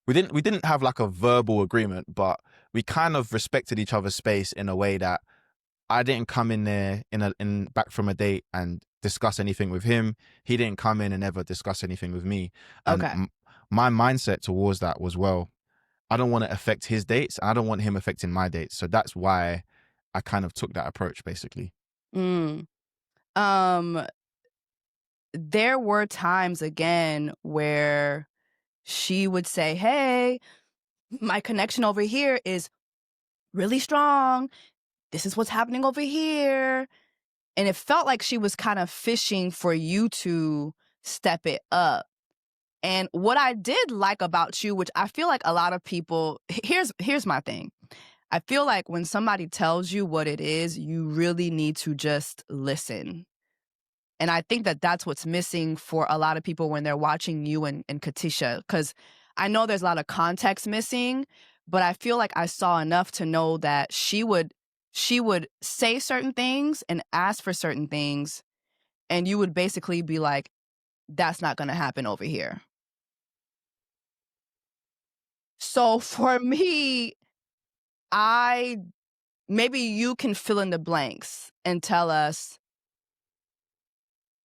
we didn't have like a verbal agreement, but we kind of respected each other's space in a way that I didn't come in there in back from a date and discuss anything with him. He didn't come in and ever discuss anything with me. And my mindset towards that was, well, I don't want to affect his dates. And I don't want him affecting my dates. So that's why I kind of took that approach, basically. There were times again where she would say, "Hey, my connection over here is really strong. This is what's happening over here." And it felt like she was kind of fishing for you to step it up. And what I did like about you, which I feel like a lot of people, here's my thing. I feel like when somebody tells you what it is, you really need to just listen. And I think that that's what's missing for a lot of people when they're watching you and Katisha. Because I know there's a lot of context missing, but I feel like I saw enough to know that she would say certain things and ask for certain things, and you would basically be like, "That's not going to happen over here." So for me, maybe you can fill in the blanks and tell us,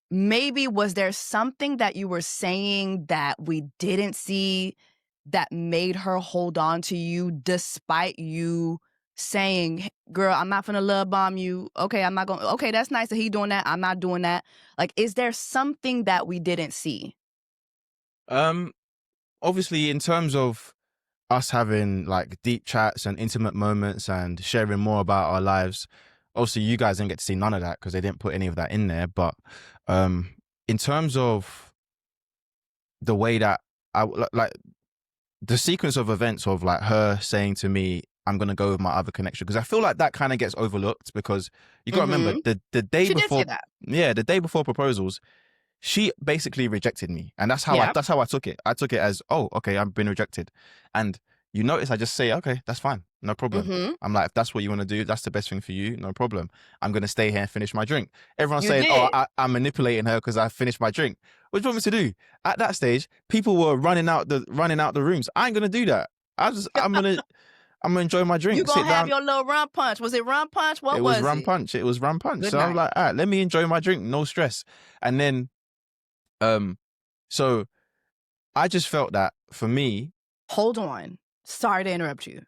maybe was there something that you were saying that we didn't see that made her hold on to you despite you saying, "Girl, I'm not gonna love bomb you. Okay, I'm not gonna, okay, that's nice that he doing that. I'm not doing that." Like, is there something that we didn't see? Obviously, in terms of us having like deep chats and intimate moments and sharing more about our lives, obviously you guys didn't get to see none of that because they didn't put any of that in there. But in terms of the way that like the sequence of events of like her saying to me, "I'm gonna go with my other connection," because I feel like that kind of gets overlooked because you got to remember the day She before, did say that. yeah, the day before proposals, she basically rejected me, and that's how I took it. I took it as, oh, okay, I've been rejected, and you notice I just say, okay, that's fine, no problem. I'm like, if that's what you want to do, that's the best thing for you, no problem. I'm gonna stay here and finish my drink. Everyone's saying, oh, I'm manipulating her because I finished my drink. What do you want me to do? At that stage, people were running out the rooms. I ain't gonna do that. I'm gonna enjoy my drink. You gonna have your little rum punch? Was it rum punch? What was it? It was rum punch. It was rum punch. Good so night. I was like, all right, let me enjoy my drink, no stress. And then so I just felt that for me. Hold on. Sorry to interrupt you,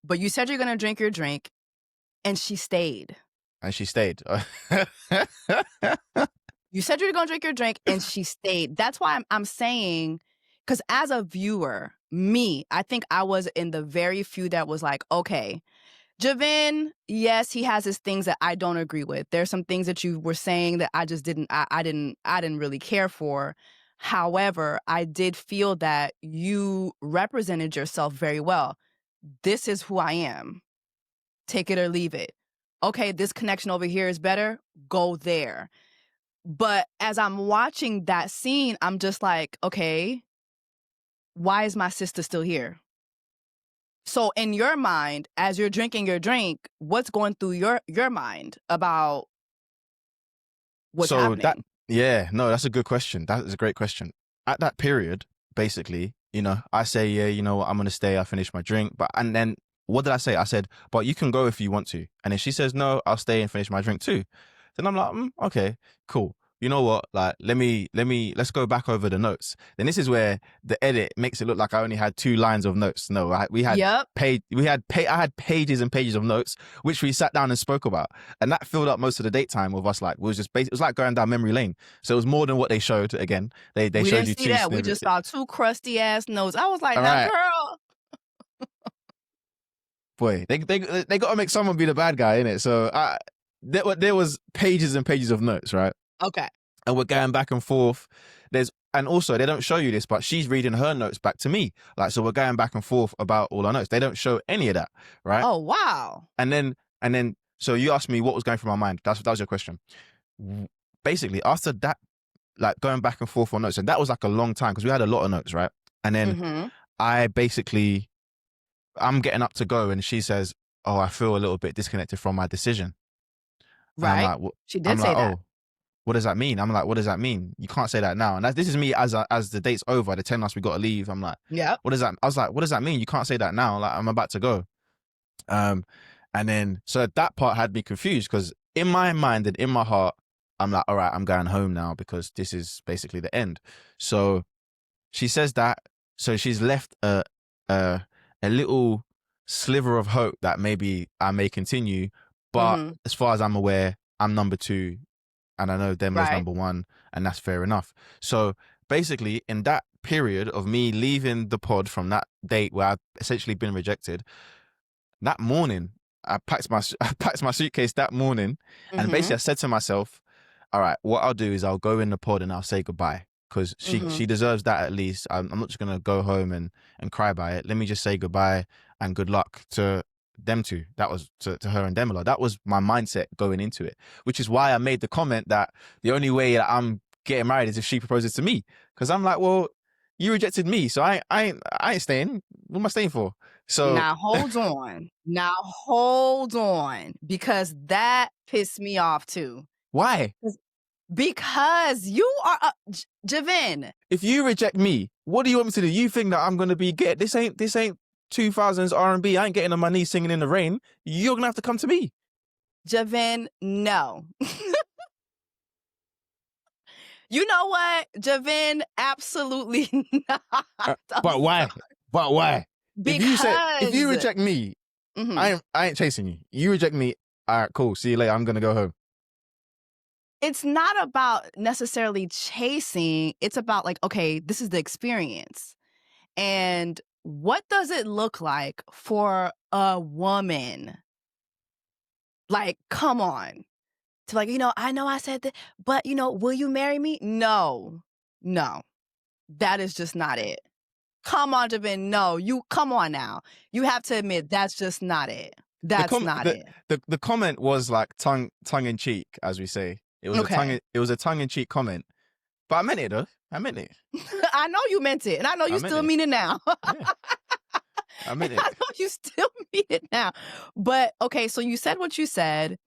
but you said you're going to drink your drink, and she stayed. And she stayed. You said you were going to drink your drink, and she stayed. That's why I'm saying, because as a viewer, I think I was in the very few that was like, okay, Javin, yes, he has his things that I don't agree with. There's some things that you were saying that I just didn't really care for. However, I did feel that you represented yourself very well. This is who I am. Take it or leave it. Okay, this connection over here is better. Go there. But as I'm watching that scene, I'm just like, okay, why is my sister still here? So in your mind, as you're drinking your drink, what's going through your mind about what's happening? That's a good question. That is a great question. At that period, basically, I say, yeah, you know what, I'm going to stay. I finish my drink. And then what did I say? I said, but you can go if you want to. And then she says, no, I'll stay and finish my drink too. Then I'm like, okay, cool. You know what? Like, let's go back over the notes. Then this is where the edit makes it look like I only had 2 lines of notes. No, I had pages and pages of notes, which we sat down and spoke about. And that filled up most of the date time with us. Like, it was like going down memory lane. So it was more than what they showed. Again, they we showed didn't you see 2 that. We snippets. just saw 2 crusty ass notes. I was like, All that right. girl. Boy, they got to make someone be the bad guy, innit? So there was pages and pages of notes, right? Okay. And we're going back and forth. And also they don't show you this, but she's reading her notes back to me. Like, so we're going back and forth about all our notes. They don't show any of that, right? Oh, wow. And then, so you asked me what was going through my mind. That was your question. Basically, after that, like going back and forth on notes, and that was like a long time because we had a lot of notes, right? And then I'm getting up to go, and she says, "Oh, I feel a little bit disconnected from my decision." Right. I'm like, she did say that. Oh, what does that mean? I'm like, what does that mean? You can't say that now. And this is me as the date's over. They're telling us we got to leave. I'm like, yeah. What does that? I was like, what does that mean? You can't say that now. Like, I'm about to go. And then so that part had me confused because in my mind and in my heart, I'm like, all right, I'm going home now because this is basically the end. So she says that. So she's left a little sliver of hope that maybe I may continue. But as far as I'm aware, I'm number 2. And I know Demila's number 1, and that's fair enough. So basically, in that period of me leaving the pod from that date where I've essentially been rejected, that morning, I packed my suitcase that morning, and basically I said to myself, all right, what I'll do is I'll go in the pod and I'll say goodbye because she deserves that at least. I'm not just going to go home and cry by it. Let me just say goodbye and good luck to them two. That was to her and Demila. That was my mindset going into it, which is why I made the comment that the only way that I'm getting married is if she proposes to me. Because I'm like, well, you rejected me, so I ain't staying. What am I staying for? So now hold on, because that pissed me off too. Why? Because you are Javin. If you reject me, what do you want me to do? You think that I'm gonna be this ain't 2000s R&B. I ain't getting on my knees singing in the rain. You're gonna have to come to me. Javin, no. You know what, Javin? Absolutely not. But why? Because if you reject me, I ain't chasing you. You reject me. All right, cool. See you later. I'm gonna go home. It's not about necessarily chasing. It's about like, okay, this is the experience. And what does it look like for a woman? Like, come on. To like, I know I said that, but, will you marry me? No. That is just not it. Come on, Javin. No, come on now. You have to admit that's just not it. That's not it. The comment was like tongue in cheek, as we say. It was a tongue in cheek comment. But I meant it though. I meant it. I know you meant it. And I know you still mean it now. Yeah. I meant it. I know you still mean it now. But okay, so you said what you said.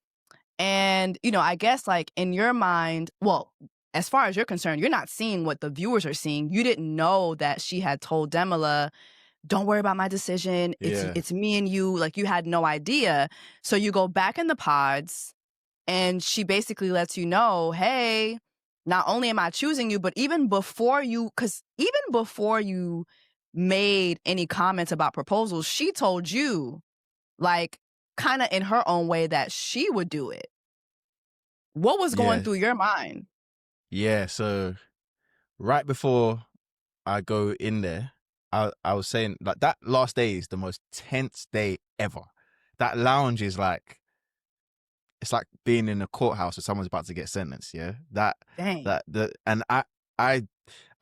And, I guess like in your mind, well, as far as you're concerned, you're not seeing what the viewers are seeing. You didn't know that she had told Demila, don't worry about my decision. It's me and you. Like, you had no idea. So you go back in the pods and she basically lets you know, hey, not only am I choosing you, but even before you made any comments about proposals, she told you, like, kind of in her own way that she would do it. What was going through your mind? Yeah, so right before I go in there, I was saying, like, that last day is the most tense day ever. That lounge is like, it's like being in a courthouse where someone's about to get sentenced. Yeah, and I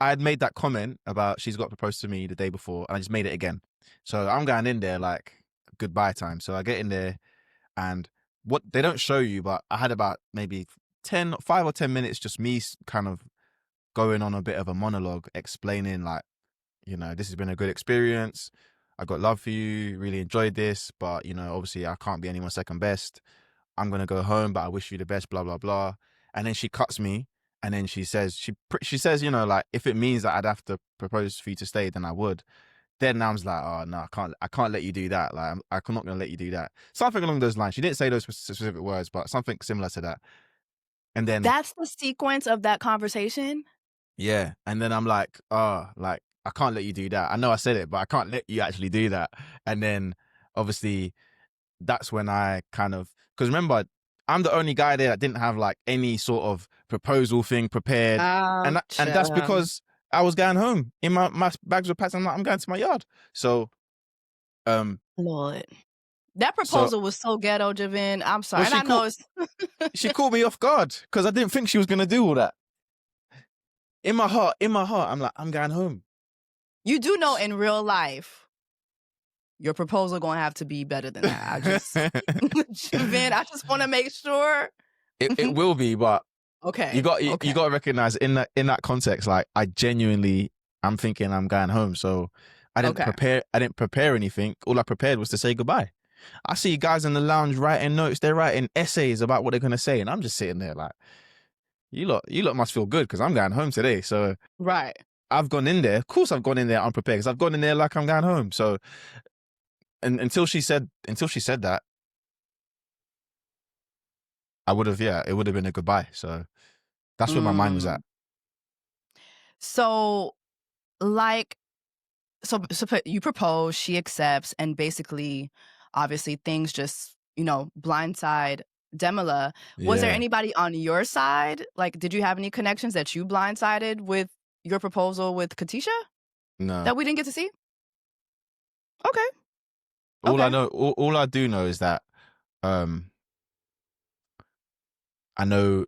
had made that comment about she's got proposed to me the day before, and I just made it again. So I'm going in there like goodbye time. So I get in there, and what they don't show you, but I had about maybe 5 or 10 minutes just me kind of going on a bit of a monologue, explaining like, this has been a good experience. I got love for you, really enjoyed this, but obviously I can't be anyone's second best. I'm going to go home, but I wish you the best, blah, blah, blah. and then she cuts me, and then she says, she says, you know, like, if it means that I'd have to propose for you to stay, then I would. Then I was like, oh no, I can't let you do that. Like, I'm not gonna let you do that. Something along those lines. She didn't say those specific words, but something similar to that. And then That's the sequence of that conversation? yeah, and then I'm like, oh, like, I can't let you do that. I know I said it, but I can't let you actually do that. And then obviously that's when I kind of, because remember, I'm the only guy there that didn't have like any sort of proposal thing prepared, and that's because I was going home. In my bags were packed. I'm like, I'm going to my yard. So, Lord, that proposal was so ghetto, Javin. I'm sorry, well, and I know it's. She caught me off guard because I didn't think she was gonna do all that. In my heart, I'm like, I'm going home. You do know in real life, your proposal gonna have to be better than that. I just, Javin, I just want to make sure. It will be, but okay, you got to recognize in that context, like, I genuinely, I'm thinking I'm going home, so I didn't prepare anything. All I prepared was to say goodbye. I see guys in the lounge writing notes, they're writing essays about what they're gonna say, and I'm just sitting there like, you lot must feel good because I'm going home today. So right, I've gone in there. Of course, I've gone in there unprepared because I've gone in there like I'm going home. So, and until she said that, I would have, it would have been a goodbye. So that's where my mind was at. So, like, so you propose, she accepts, and basically, obviously, things just, blindside Demila. Was there anybody on your side? Like, did you have any connections that you blindsided with your proposal with Katisha? No. That we didn't get to see? Okay. All I know, all I do know is that I know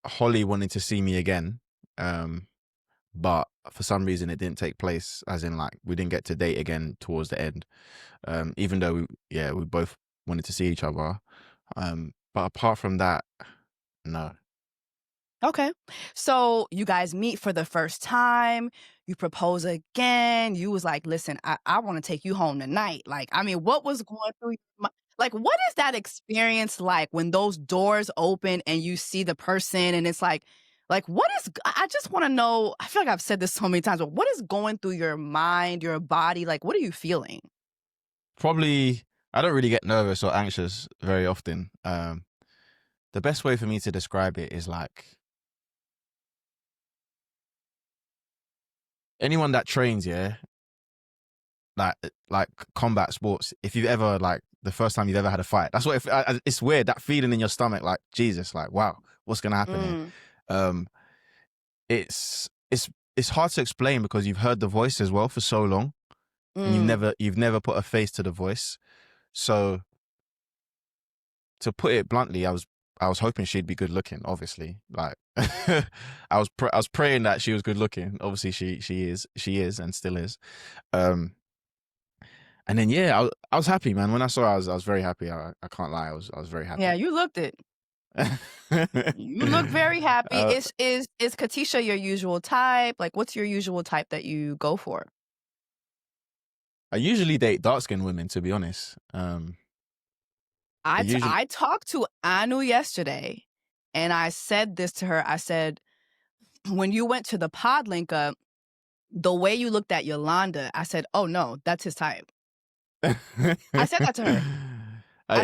Holly wanted to see me again, but for some reason it didn't take place, as in, like, we didn't get to date again towards the end, even though we both wanted to see each other, but apart from that, no. Okay. So you guys meet for the first time, you propose again, you was like, listen, I want to take you home tonight. Like, I mean, what was going through your mind? Like, what is that experience like when those doors open and you see the person and it's like what is, I just want to know, I feel like I've said this so many times, but what is going through your mind, your body? Like, what are you feeling? Probably, I don't really get nervous or anxious very often. The best way for me to describe it is like, anyone that trains, like combat sports, if you've ever, like, the first time you've ever had a fight, that's what it's weird, that feeling in your stomach, like, Jesus, like, wow, what's gonna happen here? It's hard to explain because you've heard the voice as well for so long, and you've never put a face to the voice. So, to put it bluntly, I was hoping she'd be good looking, obviously. Like, I was praying that she was good looking. Obviously she is and still is. And then I was happy, man. When I saw her, I was very happy. I can't lie, I was very happy. Yeah, you looked it. You look very happy. Is Katisha your usual type? Like, what's your usual type that you go for? I usually date dark-skinned women, to be honest. I talked to Anu yesterday, and I said this to her. I said, when you went to the pod link up, the way you looked at Yolanda, I said, oh no, that's his type. I said that to her. I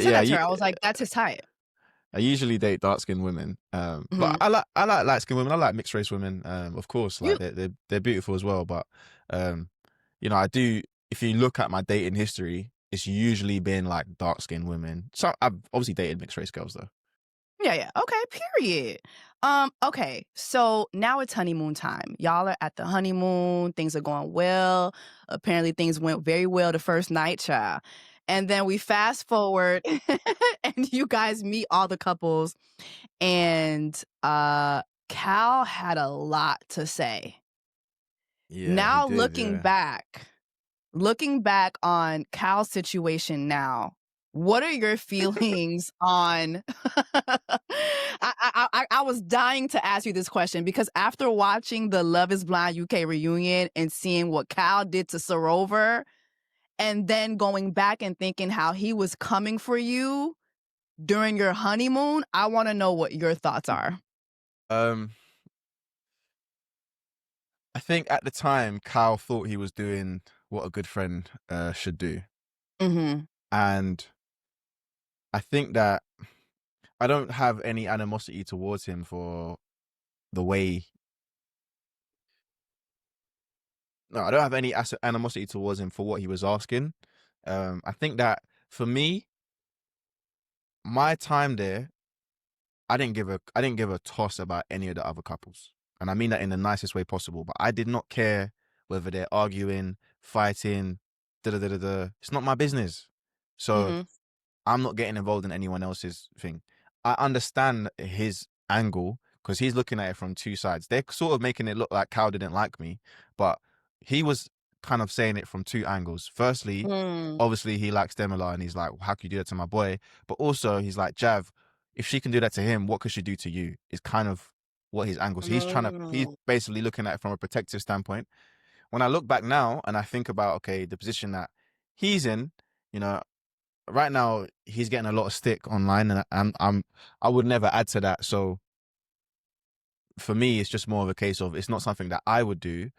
was like, that's his type. I usually date dark-skinned women, but I like light-skinned women. I like mixed race women, of course. Like, they're beautiful as well. But I do. If you look at my dating history, it's usually been like dark-skinned women. So I've obviously dated mixed race girls though. Yeah. Okay, period. Okay, so now it's honeymoon time. Y'all are at the honeymoon. Things are going well. Apparently things went very well the first night, child. And then we fast forward and you guys meet all the couples. And Cal had a lot to say. Yeah, now looking back on Cal's situation now, what are your feelings on I was dying to ask you this question because after watching the Love is Blind UK reunion and seeing what Cal did to Sarover and then going back and thinking how he was coming for you during your honeymoon, I want to know what your thoughts are. Um, I think at the time, Kyle thought he was doing what a good friend should do. Mm-hmm. And I think that I don't have any animosity towards him for the way. No, I don't have any animosity towards him for what he was asking. I think that for me, my time there, I didn't give a toss about any of the other couples. And I mean that in the nicest way possible. But I did not care whether they're arguing, fighting, da da da da da. It's not my business. So Mm-hmm. I'm not getting involved in anyone else's thing. I understand his angle because he's looking at it from two sides. They're sort of making it look like Cal didn't like me, but he was kind of saying it from two angles. Firstly, Mm. obviously he likes Demila and he's like, how can you do that to my boy? But also he's like, Jav, if she can do that to him, what could she do to you? Is kind of what his angle. So he's Mm. basically looking at it from a protective standpoint. When I look back now and I think about, okay, the position that he's in, you know, right now he's getting a lot of stick online, and I would never add to that. So for me, it's just more of a case of it's not something that I would do,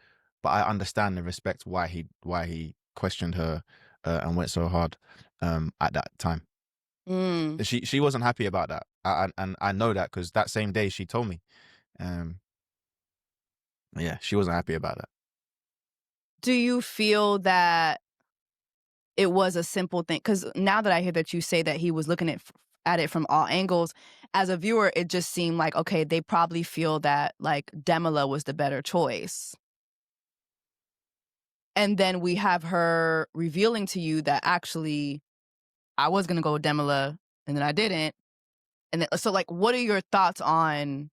but I understand and respect why he questioned her and went so hard at that time. Mm. She wasn't happy about that, and I know that because that same day she told me. Um, yeah, she wasn't happy about that. Do you feel that it was a simple thing? Because now that I hear that you say that he was looking at it from all angles, as a viewer, it just seemed like, okay, they probably feel that like Demila was the better choice. And then we have her revealing to you that actually I was going to go with Demila and then I didn't. And then, so like, what are your thoughts on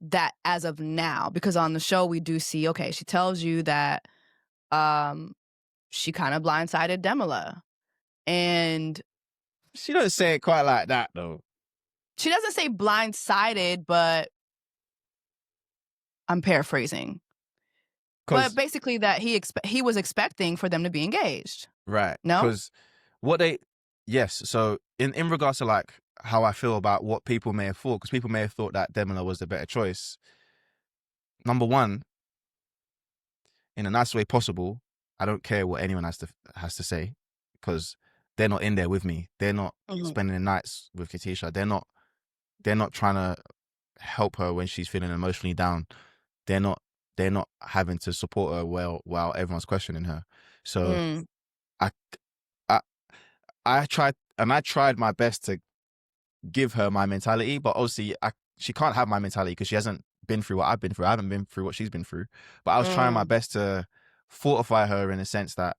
that as of now? Because on the show we do see, okay, she tells you that she kind of blindsided Demila. And She don't say it quite like that though. she doesn't say blindsided, but I'm paraphrasing. But basically that he was expecting for them to be engaged. Right. No? Because yes. So in regards to like how I feel about what people may have thought, because people may have thought that Demila was the better choice. Number one, in the nicest way possible, I don't care what anyone has to say, because they're not in there with me. They're not spending the nights with Katisha. They're not trying to help her when she's feeling emotionally down. They're not having to support her while everyone's questioning her. So I I I tried my best to give her my mentality, but obviously she can't have my mentality because she hasn't been through what I've been through. I haven't been through what she's been through. But I was trying my best to fortify her in a sense that,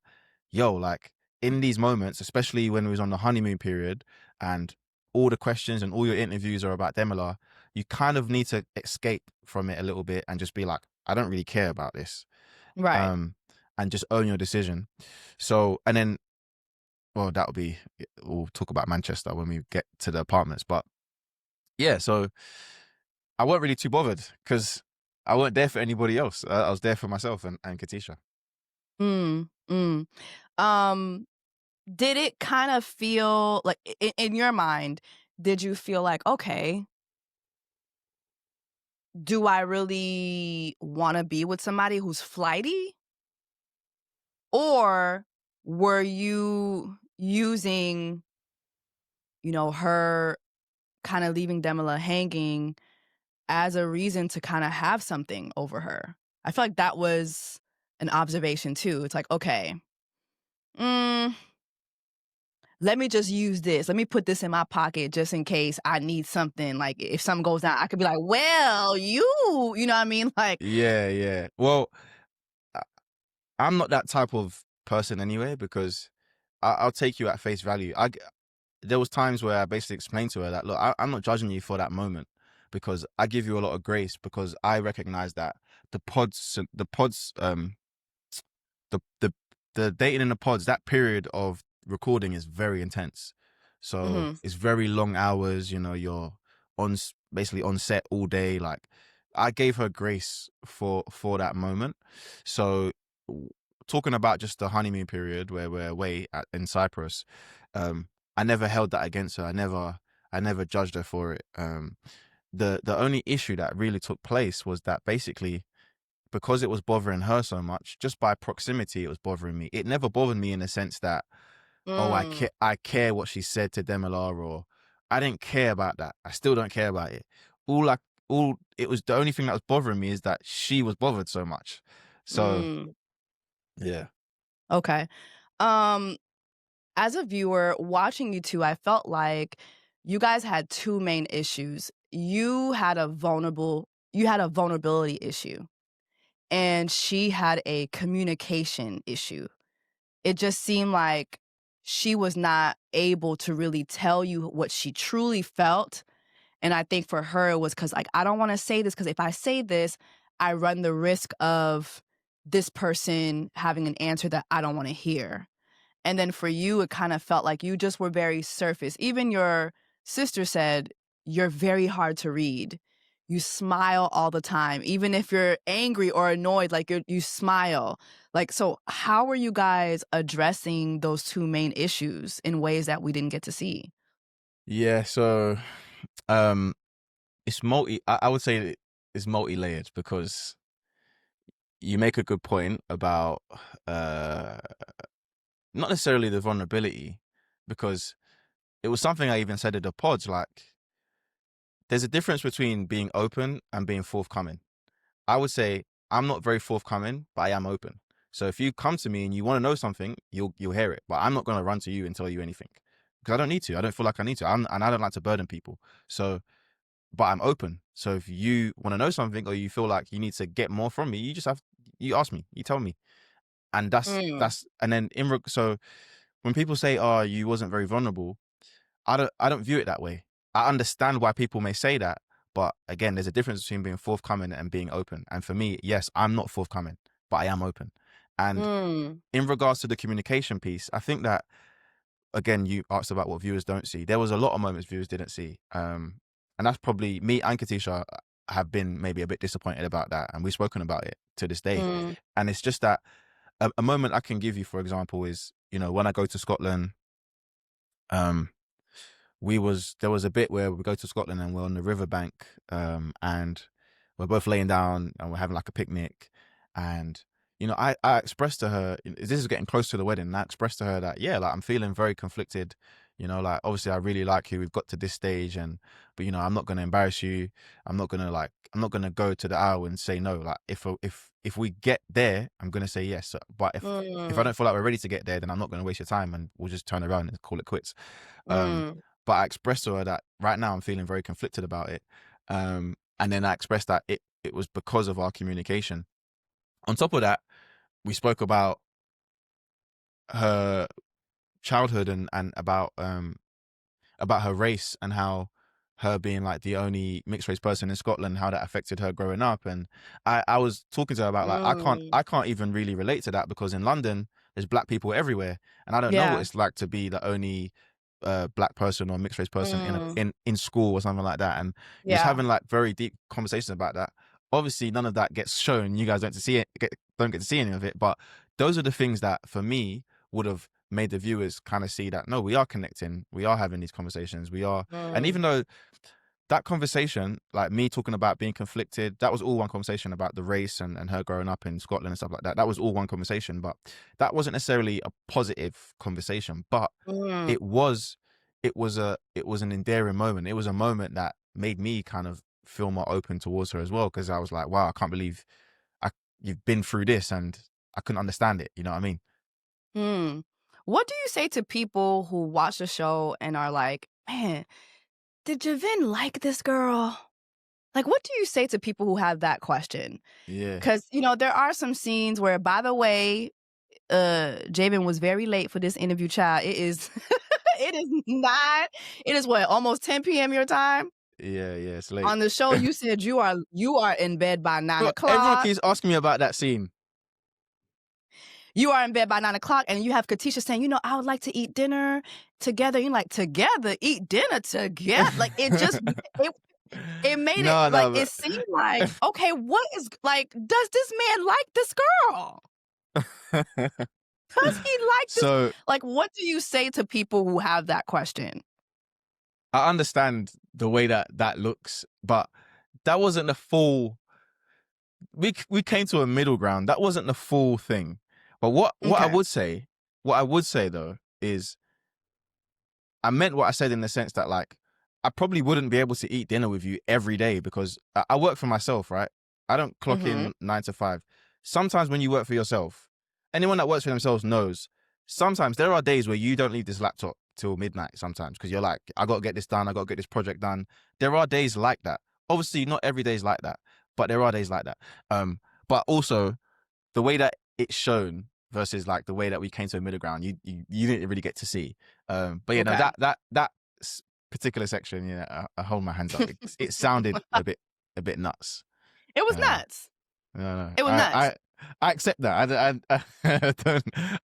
yo, like in these moments, especially when we was on the honeymoon period and all the questions and all your interviews are about Demila, you kind of need to escape from it a little bit and just be like, I don't really care about this. Right. And just own your decision. So, and then, well, we'll talk about Manchester when we get to the apartments. But yeah, so I weren't really too bothered because I weren't there for anybody else. I was there for myself and Katisha. Did it kind of feel like in your mind, did you feel like, okay, do I really want to be with somebody who's flighty? Or were you using, her kind of leaving Demila hanging as a reason to kind of have something over her? I feel like that was an observation too. It's like, okay, let me just use this. Let me put this in my pocket just in case I need something. Like if something goes down, I could be like, well, you know what I mean? Like, Yeah. Well, I'm not that type of person anyway, because I'll take you at face value. There was times where I basically explained to her that, look, I'm not judging you for that moment because I give you a lot of grace because I recognize that the pods, the the the dating in the pods, that period of recording is very intense. So it's very long hours. You're basically on set all day. Like I gave her grace for that moment. So talking about just the honeymoon period where we're away in Cyprus, I never held that against her. I never judged her for it. the only issue that really took place was that basically, because it was bothering her so much, just by proximity, it was bothering me. It never bothered me in the sense that, oh, I care what she said to Demila, or I didn't care about that. I still don't care about it. It was the only thing that was bothering me is that she was bothered so much. So yeah. Okay. As a viewer watching you two, I felt like you guys had two main issues. You had a vulnerability issue, and she had a communication issue. It just seemed like she was not able to really tell you what she truly felt. And I think for her, it was because, like, I don't want to say this because if I say this, I run the risk of this person having an answer that I don't want to hear. And then for you, it kind of felt like you just were very surface. Even your sister said, you're very hard to read. You smile all the time. Even if you're angry or annoyed, like you smile. Like, so how are you guys addressing those two main issues in ways that we didn't get to see? Yeah, so it's I would say it's multi-layered, because you make a good point about not necessarily the vulnerability, because it was something I even said at the pods, like, there's a difference between being open and being forthcoming. I would say I'm not very forthcoming, but I am open. So if you come to me and you want to know something, you'll hear it. But I'm not going to run to you and tell you anything, because I don't need to. I don't feel like I need to. And I don't like to burden people. So, but I'm open. So if you want to know something, or you feel like you need to get more from me, you ask me, you tell me. And and then so when people say, "Oh, you wasn't very vulnerable," I don't view it that way. I understand why people may say that, but again, there's a difference between being forthcoming and being open. And for me, yes, I'm not forthcoming, but I am open. And in regards to the communication piece, I think that, again, you asked about what viewers don't see. There was a lot of moments viewers didn't see. And that's probably me and Katisha have been maybe a bit disappointed about that. And we've spoken about it to this day. And it's just that a moment I can give you, for example, is, when I go to Scotland, there was a bit where we go to Scotland and we're on the riverbank, and we're both laying down and we're having like a picnic. And, I expressed to her, this is getting close to the wedding, and I expressed to her that, yeah, like, I'm feeling very conflicted. Like, obviously I really like you. We've got to this stage, but I'm not going to embarrass you. I'm not going to go to the aisle and say no. Like, if we get there, I'm going to say yes. But if I don't feel like we're ready to get there, then I'm not going to waste your time, and we'll just turn around and call it quits. But I expressed to her that right now I'm feeling very conflicted about it. And then I expressed that it was because of our communication. On top of that, we spoke about her childhood and about her race, and how her being like the only mixed race person in Scotland, how that affected her growing up. And I was talking to her about, like, I can't even really relate to that, because in London there's black people everywhere, and I don't know what it's like to be the only black person or mixed race person in school or something like that. And just having like very deep conversations about that. Obviously none of that gets shown. You guys don't get to see any of it, but those are the things that for me would have made the viewers kind of see that, no, we are connecting, we are having these conversations, we are. And even though that conversation, like me talking about being conflicted, that was all one conversation about the race and her growing up in Scotland and stuff like that. That was all one conversation, but that wasn't necessarily a positive conversation. But it was an endearing moment. It was a moment that made me kind of feel more open towards her as well, because I was like, wow, I can't believe you've been through this, and I couldn't understand it. You know what I mean? What do you say to people who watch the show and are like, man, did Javin like this girl? Like, what do you say to people who have that question? Yeah. Because, there are some scenes where, by the way, Javen was very late for this interview, child. It is almost 10 p.m. your time? Yeah, it's late. On the show, you said you are in bed by 9 o'clock. Everyone keeps asking me about that scene. You are in bed by 9 o'clock, and you have Katisha saying, I would like to eat dinner together. You're like, together? Eat dinner together? Like, it just, it made it seemed like, okay, what is, like, does this man like this girl? Does he like this? So, like, what do you say to people who have that question? I understand the way that looks, but that wasn't the full. We came to a middle ground. That wasn't the full thing. But what Okay. I would say though is I meant what I said in the sense that like I probably wouldn't be able to eat dinner with you every day because I work for myself, right? I don't clock Mm-hmm. in 9 to 5. Sometimes when you work for yourself, anyone that works for themselves knows. Sometimes there are days where you don't leave this laptop till midnight. Sometimes because you're like, I got to get this done. I got to get this project done. There are days like that. Obviously, not every day is like that, but there are days like that. But also the way that it's shown versus like the way that we came to a middle ground, you didn't really get to see. But you know Okay. that particular section, yeah, I hold my hands up. It sounded a bit nuts. It was Um, nuts. no, It was nuts. I accept that.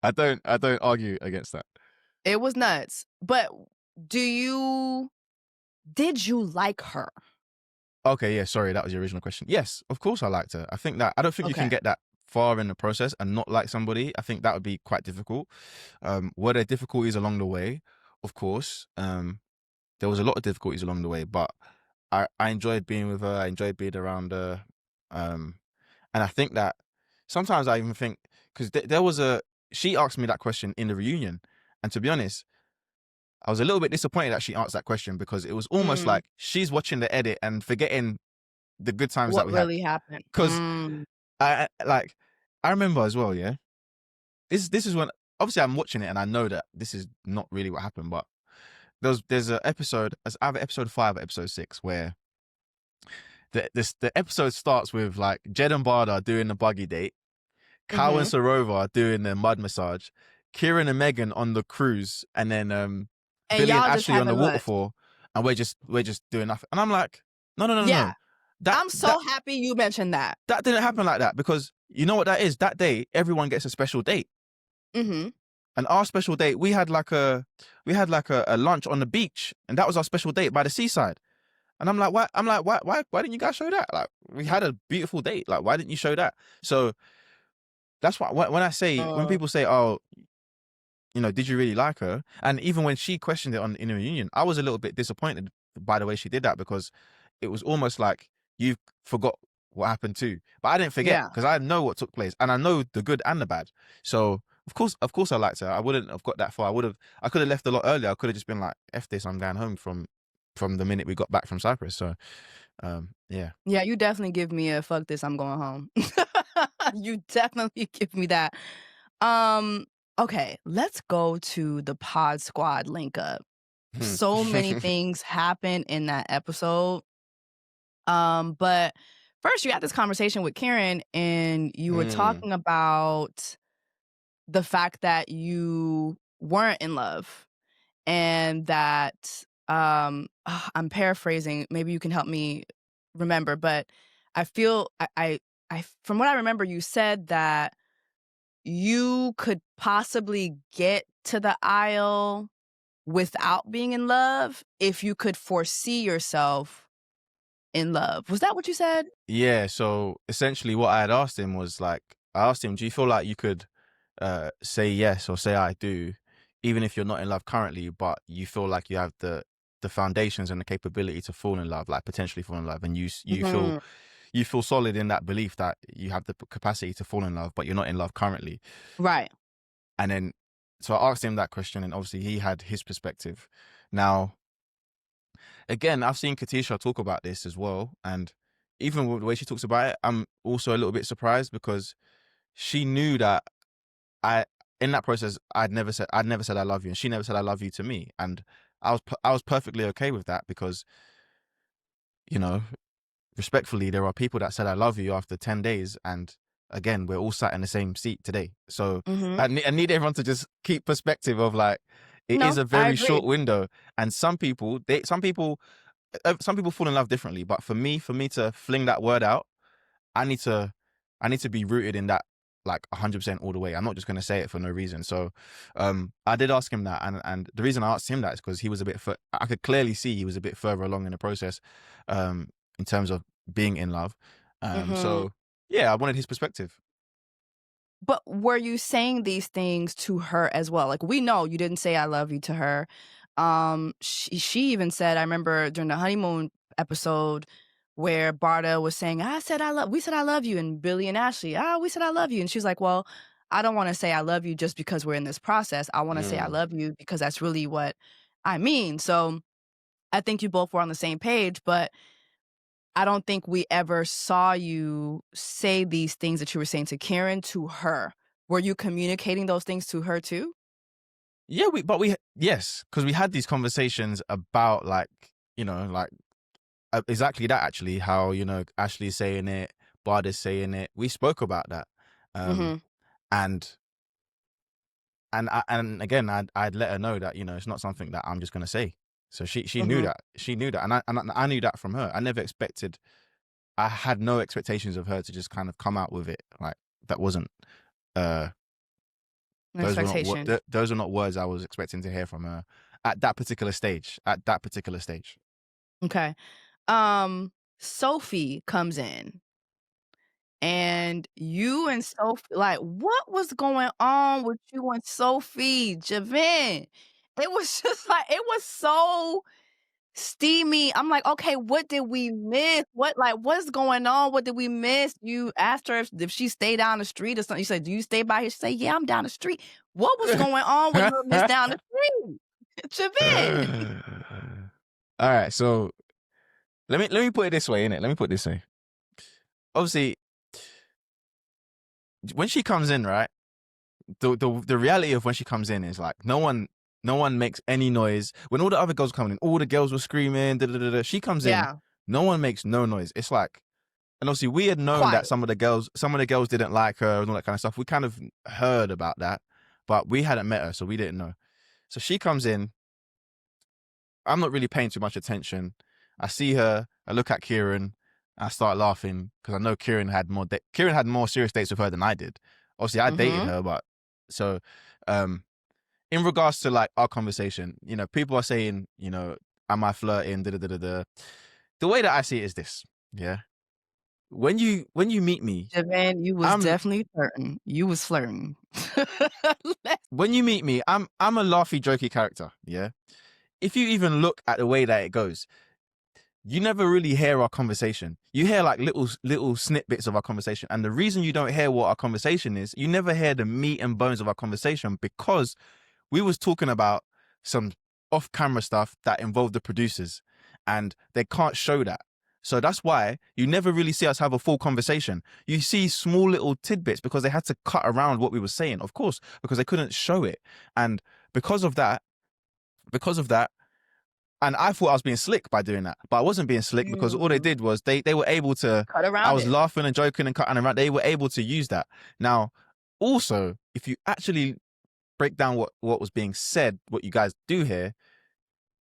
I don't argue against that. It was nuts. But did you like her? Okay, yeah, sorry, that was your original question. Yes, of course I liked her. I don't think you Okay. can get that far in the process and not like somebody. I think that would be quite difficult. Were there difficulties along the way? Of course. There was a lot of difficulties along the way, but I enjoyed being with her. I enjoyed being around her. And I think that sometimes I even think, because she asked me that question in the reunion. And to be honest, I was a little bit disappointed that she asked that question because it was almost like she's watching the edit and forgetting the good times that What we had. really happened? Because I remember as well, yeah. This is when obviously I'm watching it and I know that this is not really what happened, but there's an episode, it's either episode 5 or episode 6, where the episode starts with like Jed and Barda doing the buggy date, Kyle and Sarova doing the mud massage, Kieran and Megan on the cruise, and then And Billy and y'all just Ashley on the having what? waterfall, and we're just doing nothing. And I'm like, no. Yeah. That, I'm so happy you mentioned that. that didn't happen like that, because you know what that is? That day, everyone gets a special date. Mm-hmm. And our special date, we had like a lunch on the beach, and that was our special date by the seaside. And I'm like, why didn't you guys show that? Like, we had a beautiful date. Like, why didn't you show that? So that's why when people say, oh, you know, did you really like her? And even when she questioned it in a reunion, I was a little bit disappointed by the way she did that, because it was almost like you forgot what happened too. But I didn't forget, Yeah. because I know what took place and I know the good and the bad. So of course I liked her. I wouldn't have got that far. I could have left a lot earlier. I could have just been like, F this, I'm going home from the minute we got back from Cyprus. So yeah. Yeah, you definitely give me a fuck this, I'm going home. You definitely give me that. Okay, let's go to the Pod Squad link up. So many things happen in that episode. But first you had this conversation with Karen and you were talking about the fact that you weren't in love, and that I'm paraphrasing, maybe you can help me remember, but I feel I from what I remember, you said that you could possibly get to the aisle without being in love if you could foresee yourself in love. Was that what you said? Yeah, so essentially what I had asked him was like, I asked him, do you feel like you could say yes or say I do, even if you're not in love currently, but you feel like you have the foundations and the capability to fall in love, like potentially fall in love, and you feel solid in that belief that you have the capacity to fall in love, but you're not in love currently. Right. And then, so I asked him that question, and obviously he had his perspective. Now, again, I've seen Katisha talk about this as well, and even with the way she talks about it, I'm also a little bit surprised, because she knew that in that process, I'd never said I love you, and she never said I love you to me, and I was perfectly okay with that, because, you know, respectfully, there are people that said I love you after 10 days, and again, we're all sat in the same seat today. So I need everyone to just keep perspective of like, it is a very short window, and some people fall in love differently. But for me to fling that word out, I need to be rooted in that like 100% all the way. I'm not just going to say it for no reason. So I did ask him that, and the reason I asked him that is because he was I could clearly see he was a bit further along in the process in terms of being in love. So yeah, I wanted his perspective. But were you saying these things to her as well? Like, we know you didn't say I love you to her. She even said, I remember during the honeymoon episode where Barda was saying, we said I love you, and Billy and Ashley, we said I love you. And she's like, well, I don't want to say I love you just because we're in this process. I want to say I love you because that's really what I mean. So I think you both were on the same page, but I don't think we ever saw you say these things that you were saying to Karen to her. Were you communicating those things to her too? Yeah, yes, because we had these conversations about like, you know, like exactly that actually, how, you know, Ashley's saying it, Barda's saying it. We spoke about that. And again, I'd let her know that, you know, it's not something that I'm just going to say. So she knew that. She knew that. And I knew that from her. I had no expectations of her to just kind of come out with it. Like, that wasn't, those are not words I was expecting to hear from her at that particular stage. Okay. Sophie comes in, and you and Sophie, like, what was going on with you and Sophie, Javin? It was just like, it was so steamy. I'm like, okay, what did we miss? What's going on? What did we miss? You asked her if she stayed down the street or something. You said, do you stay by here? She said, yeah, I'm down the street. What was going on with your miss down the street? Javin. All right, so let me put it this way, innit? Let me put it this way. Obviously, when she comes in, right? The reality of when she comes in is like no one makes any noise. When all the other girls come in, all the girls were screaming. She comes in, no one makes no noise. It's like, and obviously we had known that some of the girls didn't like her and all that kind of stuff. We kind of heard about that, but we hadn't met her, so we didn't know. So she comes in. I'm not really paying too much attention. I see her. I look at Kieran. I start laughing because I know Kieran had more serious dates with her than I did. Obviously, I dated her, but so in regards to like our conversation, you know, people are saying, you know, am I flirting? The way that I see it is this, yeah. When you meet me, Javin, you was definitely flirting. You was flirting. When you meet me, I'm a laughy, jokey character, yeah. If you even look at the way that it goes, you never really hear our conversation. You hear like little snippets of our conversation. And the reason you don't hear what our conversation is, you never hear the meat and bones of our conversation because we was talking about some off-camera stuff that involved the producers and they can't show that. So that's why you never really see us have a full conversation. You see small little tidbits because they had to cut around what we were saying, of course, because they couldn't show it. And because of that, and I thought I was being slick by doing that, but I wasn't being slick because all they did was they were able to cut around. I was laughing and joking and cutting around. They were able to use that. Now, also, if you actually break down what was being said, what you guys do here,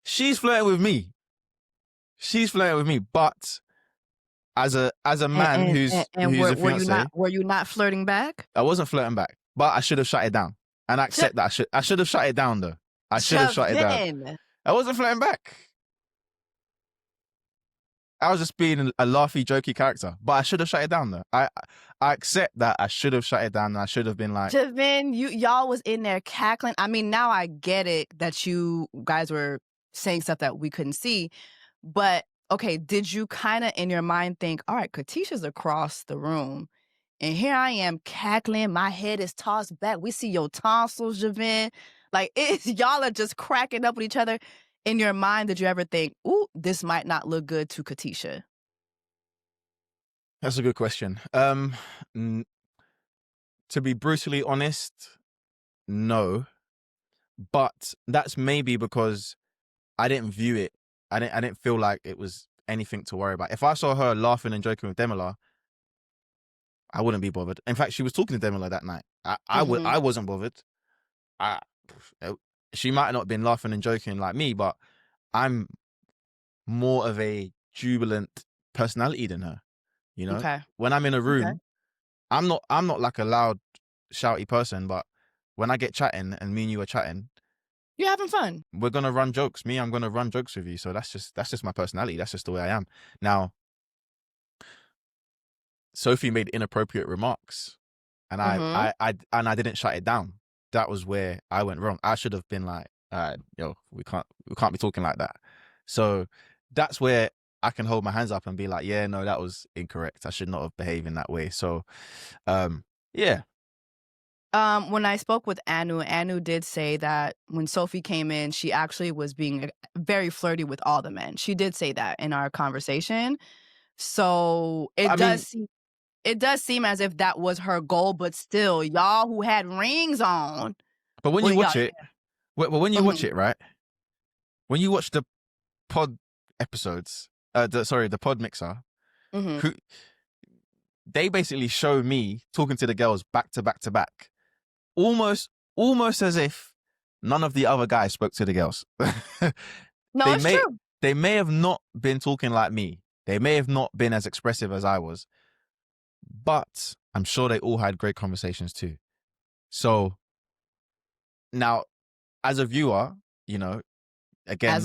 she's flirting with me. But as a man who's a fiancé, were you not flirting back? I wasn't flirting back, but I should have shut it down. And I accept that I should have shut it down though. I should have shut it down. I wasn't flirting back. I was just being a laughy, jokey character, but I should have shut it down though. I accept that I should have shut it down and I should have been like, Javin, y'all was in there cackling. I mean, now I get it that you guys were saying stuff that we couldn't see, but okay, did you kind of in your mind think, all right, Katisha's across the room and here I am cackling, my head is tossed back. We see your tonsils, Javin. Like, y'all are just cracking up with each other. In your mind, did you ever think, ooh, this might not look good to Katisha? That's a good question. To be brutally honest, no. But that's maybe because I didn't view it. I didn't feel like it was anything to worry about. If I saw her laughing and joking with Demila, I wouldn't be bothered. In fact, she was talking to Demila that night. I wasn't bothered. She might not have been laughing and joking like me, but I'm more of a jubilant personality than her. You know, when I'm in a room, I'm not like a loud, shouty person, but when I get chatting and me and you are chatting, you're having fun. We're gonna run jokes. I'm gonna run jokes with you. So that's just my personality. That's just the way I am. Now, Sophie made inappropriate remarks, and I didn't shut it down. That was where I went wrong. I should have been like, all right, yo, we can't be talking like that. So that's where I can hold my hands up and be like, yeah, no, that was incorrect. I should not have behaved in that way. So, yeah. When I spoke with Anu did say that when Sophie came in, she actually was being very flirty with all the men. She did say that in our conversation. So it does seem as if that was her goal, but still, y'all who had rings on. But when you watch it, when you watch it, right? When you watch the pod episodes, the pod mixer, who they basically show me talking to the girls back to back to back, almost as if none of the other guys spoke to the girls. No, it's true. They may have not been talking like me. They may have not been as expressive as I was, but I'm sure they all had great conversations too. So now, as a viewer, you know, again,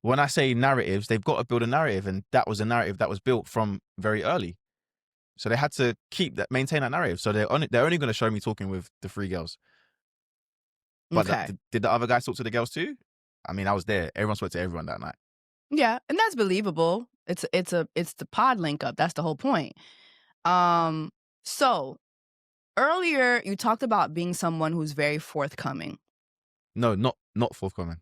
when I say narratives, they've got to build a narrative, and that was a narrative that was built from very early. So they had to maintain that narrative. So they're only going to show me talking with the 3 girls. But did the other guys talk to the girls too? I mean, I was there. Everyone spoke to everyone that night. Yeah, and that's believable. It's the pod link up. That's the whole point. So earlier you talked about being someone who's very forthcoming. No, not forthcoming.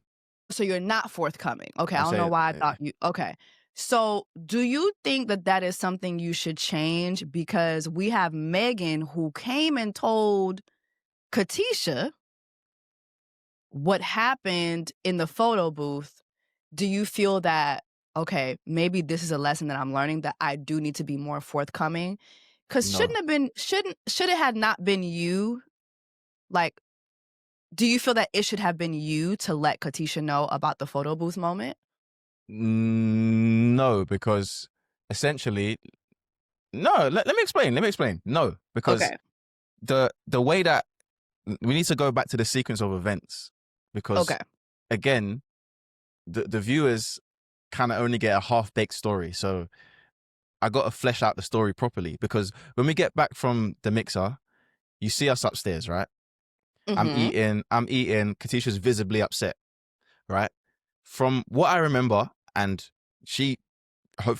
So you're not forthcoming. Okay, I don't know why I thought you. Okay. So do you think that is something you should change? Because we have Megan who came and told Katisha what happened in the photo booth. Do you feel that, okay, maybe this is a lesson that I'm learning, that I do need to be more forthcoming? Because should it have not been you? Like, do you feel that it should have been you to let Katisha know about the photo booth moment? No, because essentially, no. Let me explain. No, because the way that we need to go back to the sequence of events, because again, the viewers kind of only get a half-baked story. So I got to flesh out the story properly, because when we get back from the mixer, you see us upstairs, right? I'm eating. Katisha's visibly upset, right? From what I remember, and from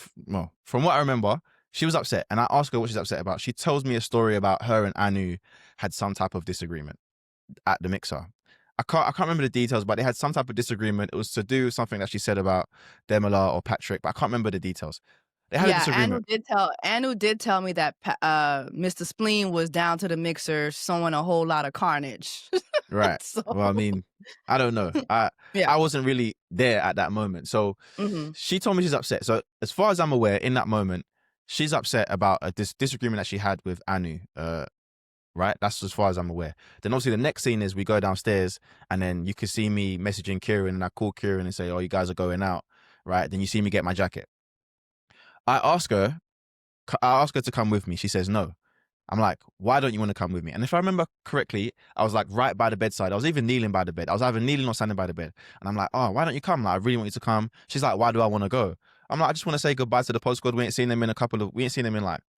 what I remember, she was upset, and I asked her what she's upset about. She tells me a story about her and Anu had some type of disagreement at the mixer. I can't remember the details, but they had some type of disagreement. It was to do with something that she said about Demila or Patrick, but I can't remember the details. They had a disagreement. Anu did tell me that Mr. Spleen was down to the mixer sowing a whole lot of carnage. Right. So... Well, I mean, I don't know. I wasn't really there at that moment. So she told me she's upset. So as far as I'm aware, in that moment, she's upset about a disagreement that she had with Anu. Right? That's as far as I'm aware. Then obviously the next scene is we go downstairs, and then you can see me messaging Kieran, and I call Kieran and say, oh, you guys are going out. Right? Then you see me get my jacket. I ask her to come with me. She says no. I'm like, why don't you want to come with me? And if I remember correctly, I was like right by the bedside. I was even kneeling by the bed. I was either kneeling or standing by the bed. And I'm like, oh, why don't you come? Like, I really want you to come. She's like, why do I want to go? I'm like, I just want to say goodbye to the post squad. We ain't seen them in like a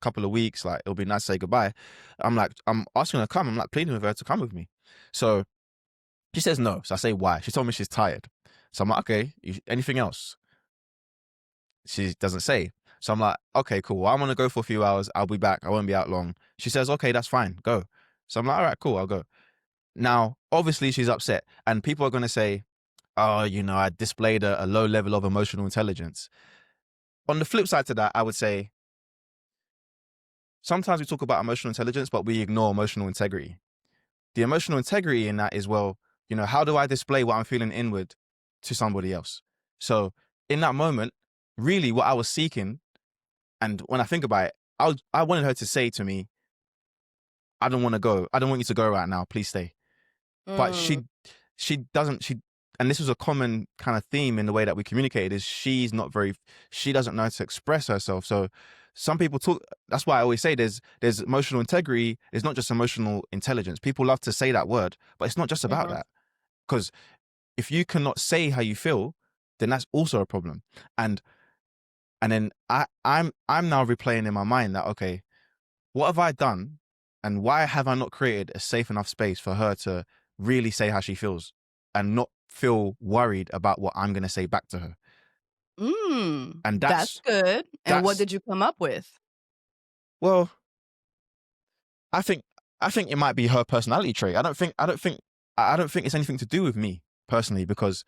couple of weeks. Like, it'll be nice to say goodbye. I'm like, I'm asking her to come. I'm like pleading with her to come with me. So she says no. So I say, why? She told me she's tired. So I'm like, okay, anything else? She doesn't say. So I'm like, okay, cool. Well, I'm going to go for a few hours. I'll be back. I won't be out long. She says, okay, that's fine. Go. So I'm like, all right, cool. I'll go. Now, obviously, she's upset. And people are going to say, oh, I displayed a low level of emotional intelligence. On the flip side to that, I would say, sometimes we talk about emotional intelligence, but we ignore emotional integrity. The emotional integrity in that is, well, how do I display what I'm feeling inward to somebody else? So in that moment, really what I was seeking, and when I think about it, I wanted her to say to me, I don't want to go. I don't want you to go right now. Please stay. But she doesn't, and this was a common kind of theme in the way that we communicated, is she doesn't know how to express herself. So some people talk, that's why I always say there's emotional integrity. It's not just emotional intelligence. People love to say that word, but it's not just about that. Because if you cannot say how you feel, then that's also a problem. And then I'm now replaying in my mind that, okay, what have I done, and why have I not created a safe enough space for her to really say how she feels, and not feel worried about what I'm gonna say back to her. And That's good. And what that's did you come up with? well, I think it might be her personality trait. I don't think it's anything to do with me personally, because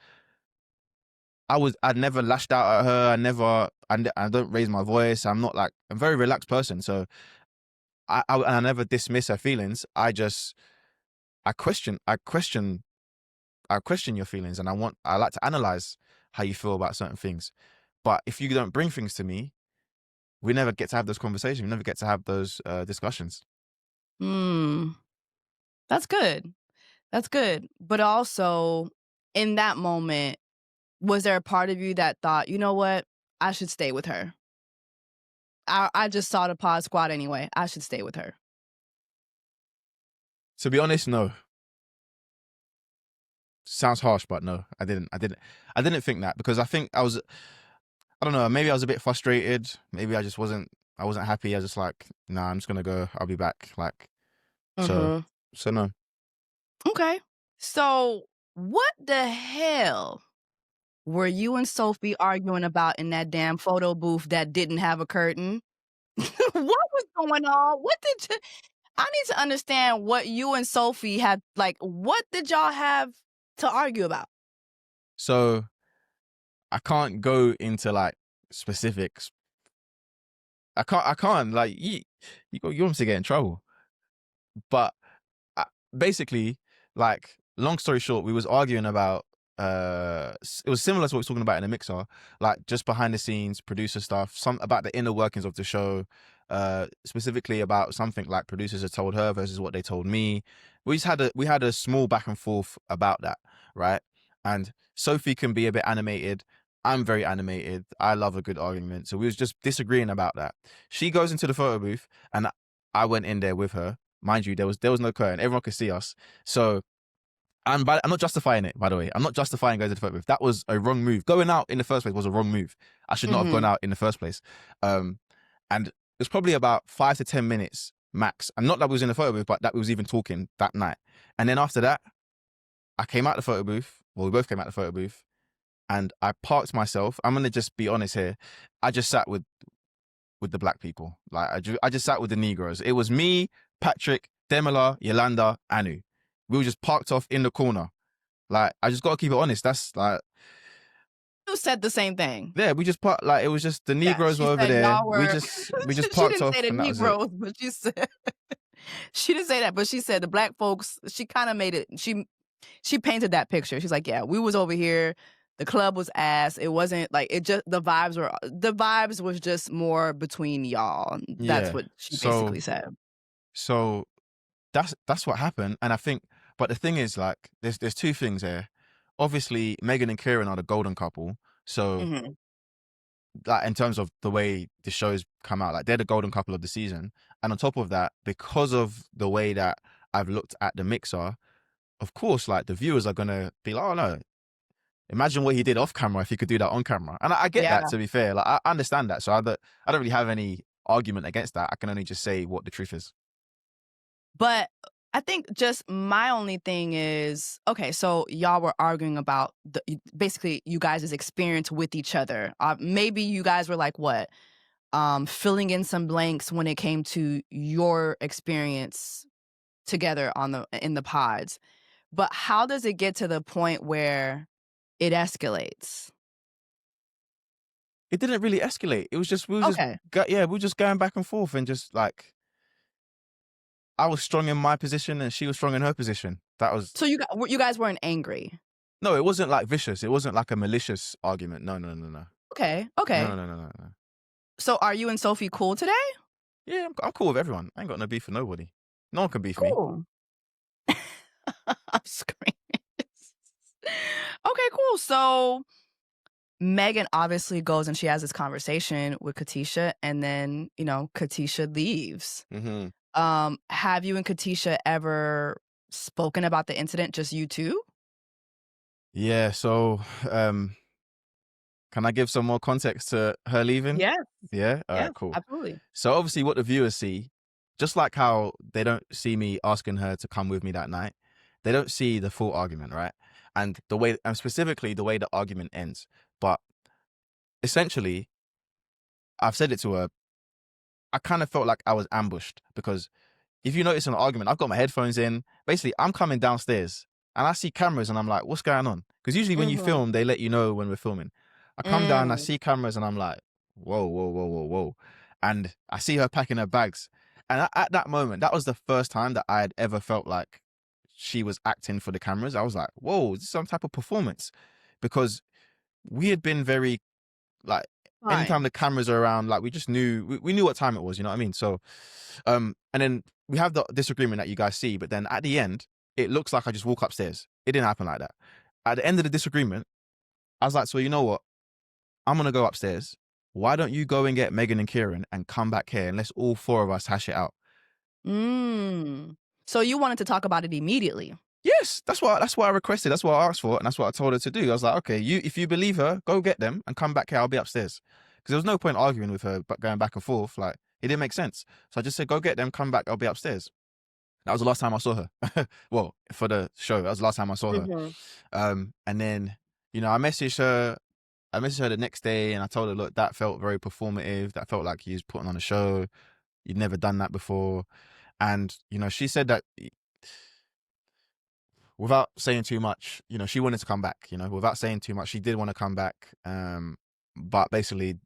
I'd never lashed out at her. I don't raise my voice. I'm a very relaxed person. So I never dismiss her feelings. I question your feelings, and I like to analyze how you feel about certain things. But if you don't bring things to me, we never get to have those conversations. We never get to have those discussions. That's good. That's good. But also, in that moment, was there a part of you that thought, you know what, I should stay with her? I just saw the pod squad anyway. I should stay with her. To be honest, no. Sounds harsh, but no, I didn't think that, because I think I don't know, maybe I was a bit frustrated. Maybe I wasn't happy. I was just like, nah, I'm just gonna go. I'll be back. So no. Okay. So what the hell were you and Sophie arguing about in that damn photo booth that didn't have a curtain? What was going on? I need to understand what you and Sophie had, what did y'all have to argue about? So I can't go into specifics. I can't you want to get in trouble. But basically, long story short, we was arguing about it was similar to what we were talking about in the mixer, just behind the scenes producer stuff, some about the inner workings of the show, specifically about something like producers had told her versus what they told me. We had a small back and forth about that, right? And Sophie can be a bit animated. I'm very animated. I love a good argument. So we was just disagreeing about that. She goes into the photo booth, and I went in there with her. Mind you, there was no curtain. Everyone could see us. So I'm not justifying it, by the way. I'm not justifying going to the photo booth. That was a wrong move. Going out in the first place was a wrong move. I should not have gone out in the first place. And it was probably about 5 to 10 minutes max. And not that we was in the photo booth, but that we was even talking that night. And then after that, I came out the photo booth. Well, we both came out the photo booth. And I parked myself. I'm going to just be honest here. I just sat with the black people. I just sat with the Negroes. It was me, Patrick, Demila, Yolanda, Anu. We were just parked off in the corner. I just got to keep it honest. That's You said the same thing. Yeah, we just parked. It was just the Negroes were over there. We just parked off. She didn't say the Negroes, but she said she didn't say that, but she said the black folks. She kind of made it. She painted that picture. She's like, yeah, we was over here. The club was ass. It wasn't it just the vibes was just more between y'all. That's what she basically said. So that's what happened. And I think, but the thing is, there's two things here. Obviously, Megan and Kieran are the golden couple. So in terms of the way the shows come out, they're the golden couple of the season. And on top of that, because of the way that I've looked at the mixer, of course, the viewers are gonna be like, oh no, imagine what he did off camera if he could do that on camera. And I get that, to be fair. I understand that. So I don't really have any argument against that. I can only just say what the truth is. But I think just my only thing is, okay, so y'all were arguing about basically you guys' experience with each other. Maybe you guys were what? Filling in some blanks when it came to your experience together in the pods. But how does it get to the point where it escalates? It didn't really escalate. It was just we were just going back and forth, and just I was strong in my position and she was strong in her position. That was. So you guys weren't angry? No, it wasn't vicious. It wasn't a malicious argument. No. Okay. No. So are you and Sophie cool today? Yeah, I'm cool with everyone. I ain't got no beef for nobody. No one can beef me. I'm screaming. Okay, cool. So Megan obviously goes and she has this conversation with Katisha, and then, Katisha leaves. Mm-hmm. Have you and Katisha ever spoken about the incident, just you two? Yeah, so can I give some more context to her leaving? Yes. Yeah? All right, cool. Absolutely. So obviously what the viewers see, just like how they don't see me asking her to come with me that night, they don't see the full argument, right? and specifically the way the argument ends. But essentially, I've said it to her. I kind of felt like I was ambushed because if you notice in an argument, I've got my headphones in. Basically, I'm coming downstairs and I see cameras and I'm like, what's going on? Because usually when you film, they let you know when we're filming. I come down, I see cameras and I'm like, whoa, whoa, whoa, whoa, whoa. And I see her packing her bags. And at that moment, that was the first time that I had ever felt like she was acting for the cameras. I was like, whoa, this is some type of performance. Because we had been very, like, anytime the cameras are around, like, we just knew, we knew what time it was, you know what I mean? So, and then we have the disagreement that you guys see, but then at the end, it looks like I just walk upstairs. It didn't happen like that. At the end of the disagreement, I was like, so you know what? I'm going to go upstairs. Why don't you go and get Megan and Kieran and come back here and let's all four of us hash it out? So you wanted to talk about it immediately? Yes, that's what I requested. That's what I asked for, and that's what I told her to do. I was like, okay, if you believe her, go get them and come back here. I'll be upstairs. Because there was no point arguing with her, but going back and forth. Like, it didn't make sense. So I just said, go get them, come back. I'll be upstairs. That was the last time I saw her. Well, for the show, that was the last time I saw her. And then, you know, I messaged her the next day and I told her, look, that felt very performative. That felt like you was putting on a show. You'd never done that before. And, you know, she said that without saying too much, you know, she wanted to come back, you know, without saying too much, she did want to come back. But basically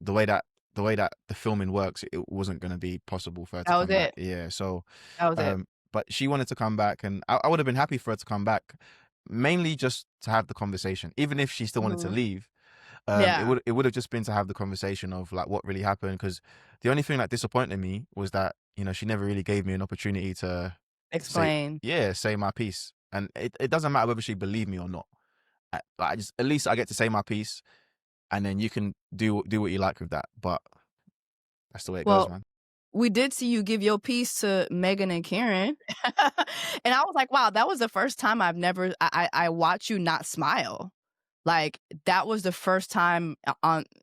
the way that the filming works, it wasn't going to be possible for her to come back. Yeah. So, that was it. But she wanted to come back and I would have been happy for her to come back, mainly just to have the conversation, even if she still wanted to leave. It would have just been to have the conversation of like what really happened. Because the only thing that disappointed me was that, you know, she never really gave me an opportunity to explain. Say my piece. And it doesn't matter whether she believed me or not. At least I get to say my piece, and then you can do what you like with that. But that's the way it goes, man. We did see you give your piece to Megan and Kieran. And I was like, wow, that was the first time I watched you not smile. Like, that was the first time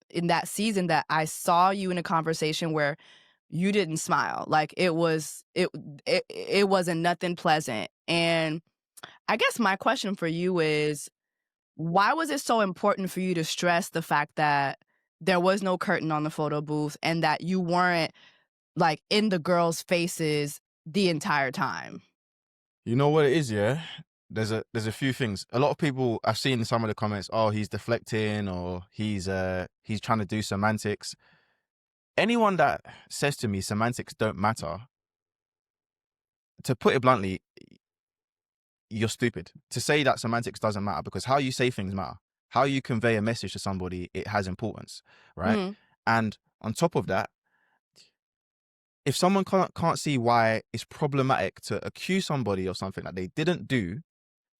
in that season that I saw you in a conversation where you didn't smile. Like, it wasn't nothing pleasant. And I guess my question for you is, why was it so important for you to stress the fact that there was no curtain on the photo booth and that you weren't like in the girls' faces the entire time? You know what it is, yeah? There's a few things. A lot of people, I've seen some of the comments, oh, he's deflecting or he's trying to do semantics. Anyone that says to me semantics don't matter, to put it bluntly, you're stupid. To say that semantics doesn't matter, because how you say things matter. How you convey a message to somebody, it has importance, right? And on top of that, if someone can't see why it's problematic to accuse somebody of something that they didn't do,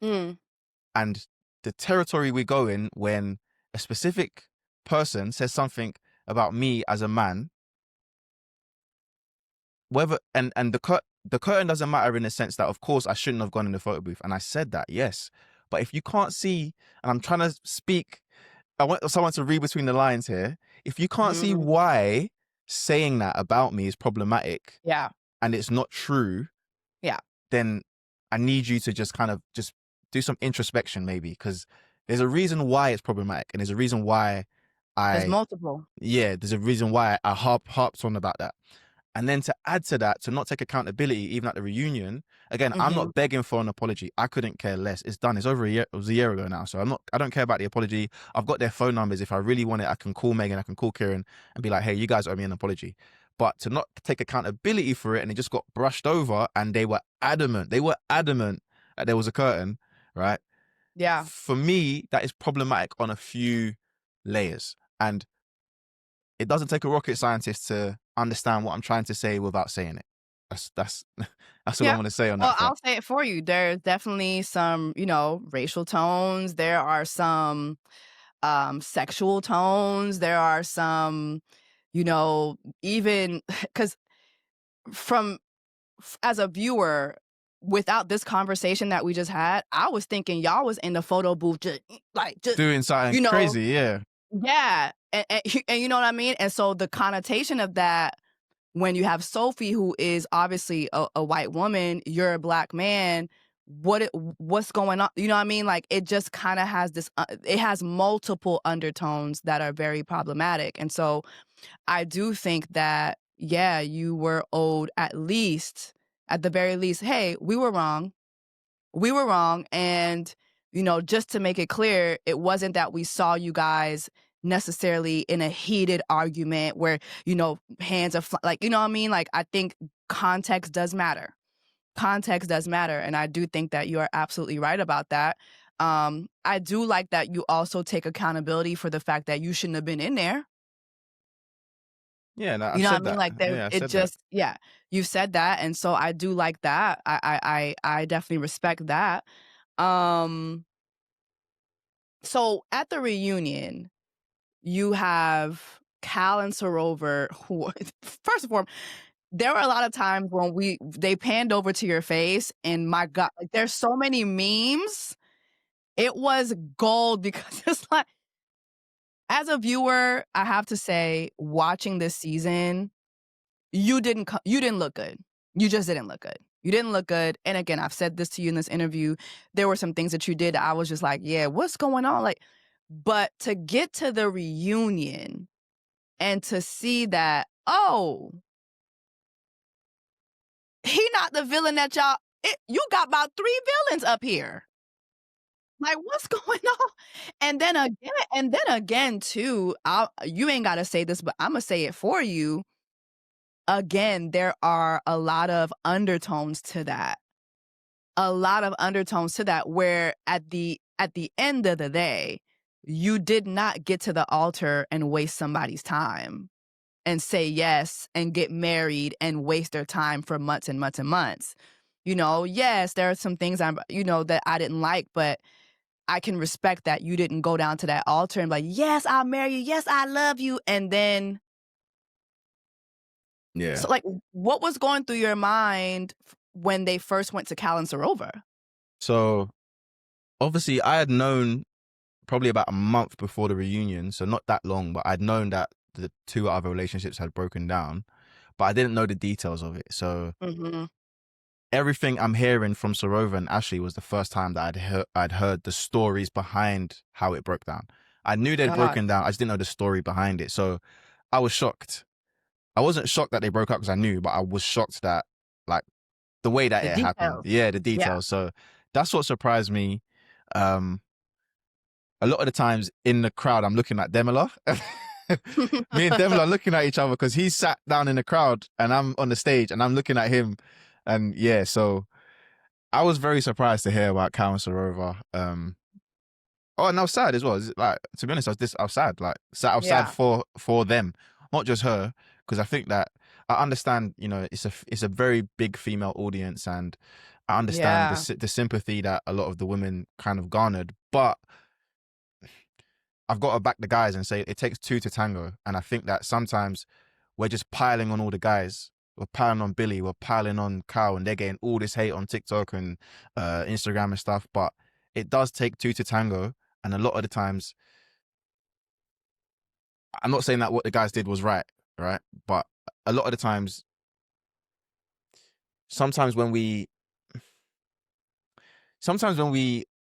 and the territory we go in when a specific person says something about me as a man, whether and the curtain doesn't matter in the sense that, of course, I shouldn't have gone in the photo booth, and I said that, yes. But if you can't see, and I'm trying to speak, I want someone to read between the lines here. If you can't see why saying that about me is problematic, and it's not true, then I need you to just kind of just do some introspection, maybe, because there's a reason why it's problematic, and there's a reason why there's multiple. Yeah, there's a reason why I harped on about that. And then to add to that, to not take accountability, even at the reunion, again, I'm not begging for an apology. I couldn't care less. It's done. It's over a year. It was a year ago now. So I don't care about the apology. I've got their phone numbers. If I really want it, I can call Megan, I can call Kieran and be like, hey, you guys owe me an apology. But to not take accountability for it, and it just got brushed over, and they were adamant that there was a curtain, right? Yeah. For me, that is problematic on a few layers. And it doesn't take a rocket scientist to understand what I'm trying to say without saying it. That's all I want to say on that. Well, I'll say it for you. There's definitely some, you know, racial tones. There are some sexual tones. There are some, you know, even because as a viewer, without this conversation that we just had, I was thinking y'all was in the photo booth just doing something, you know, crazy, yeah. And you know what I mean? And so the connotation of that, when you have Sophie, who is obviously a white woman, you're a black man, what's going on? You know what I mean? Like, it just kind of has this, it has multiple undertones that are very problematic. And so I do think that, yeah, you were owed at the very least, hey, we were wrong. We were wrong. And, just to make it clear, it wasn't that we saw you guys necessarily in a heated argument where, hands are like, you know what I mean? Like, I think context does matter. Context does matter. And I do think that you are absolutely right about that. I do like that you also take accountability for the fact that you shouldn't have been in there. Yeah, no, You I've know what I said mean? that. Like, there, Yeah, I it said that. just, yeah, you said that. And so I do like that. I definitely respect that. So at the reunion, you have Cal and Sorover, who, first of all, there were a lot of times when they panned over to your face, and my God, like, there's so many memes. It was gold because it's like, as a viewer, I have to say, watching this season, you didn't look good. You just didn't look good. You didn't look good. And again, I've said this to you in this interview. There were some things that you did that I was just like, yeah, what's going on? Like, but to get to the reunion and to see that, oh, he not the villain that you got about 3 villains up here. Like, what's going on? And then again too, you ain't got to say this, but I'm going to say it for you. Again, there are a lot of undertones to that. Where at the end of the day, you did not get to the altar and waste somebody's time and say yes and get married and waste their time for months and months and months. Yes, there are some things that I didn't like, but I can respect that you didn't go down to that altar and be like, yes, I'll marry you. Yes, I love you. And then, Yeah. so like, what was going through your mind when they first went to Cal and Sorover? So obviously I had known probably about a month before the reunion, so not that long, but I'd known that the 2 other relationships had broken down, but I didn't know the details of it. So everything I'm hearing from Sorover and Ashley was the first time that I'd heard the stories behind how it broke down. I knew they'd broken down, I just didn't know the story behind it. So I was shocked. I wasn't shocked that they broke up because I knew, but I was shocked that, like, the way that it happened. Yeah, the details. Yeah. So that's what surprised me. A lot of the times in the crowd, I'm looking at Demila. Me and Demila are looking at each other because he's sat down in the crowd and I'm on the stage and I'm looking at him. And yeah, so I was very surprised to hear about Cal and Sorover. Oh, and I was sad as well. Like, to be honest, I was sad. Like, I was sad for them, not just her, because I think that I understand. It's a very big female audience, and I understand the sympathy that a lot of the women kind of garnered. But I've got to back the guys and say it takes 2 to tango, and I think that sometimes we're just piling on all the guys. We're piling on Billy, we're piling on Cal, and they're getting all this hate on TikTok and Instagram and stuff. But it does take 2 to tango. And a lot of the times, I'm not saying that what the guys did was right? But a lot of the times, sometimes when we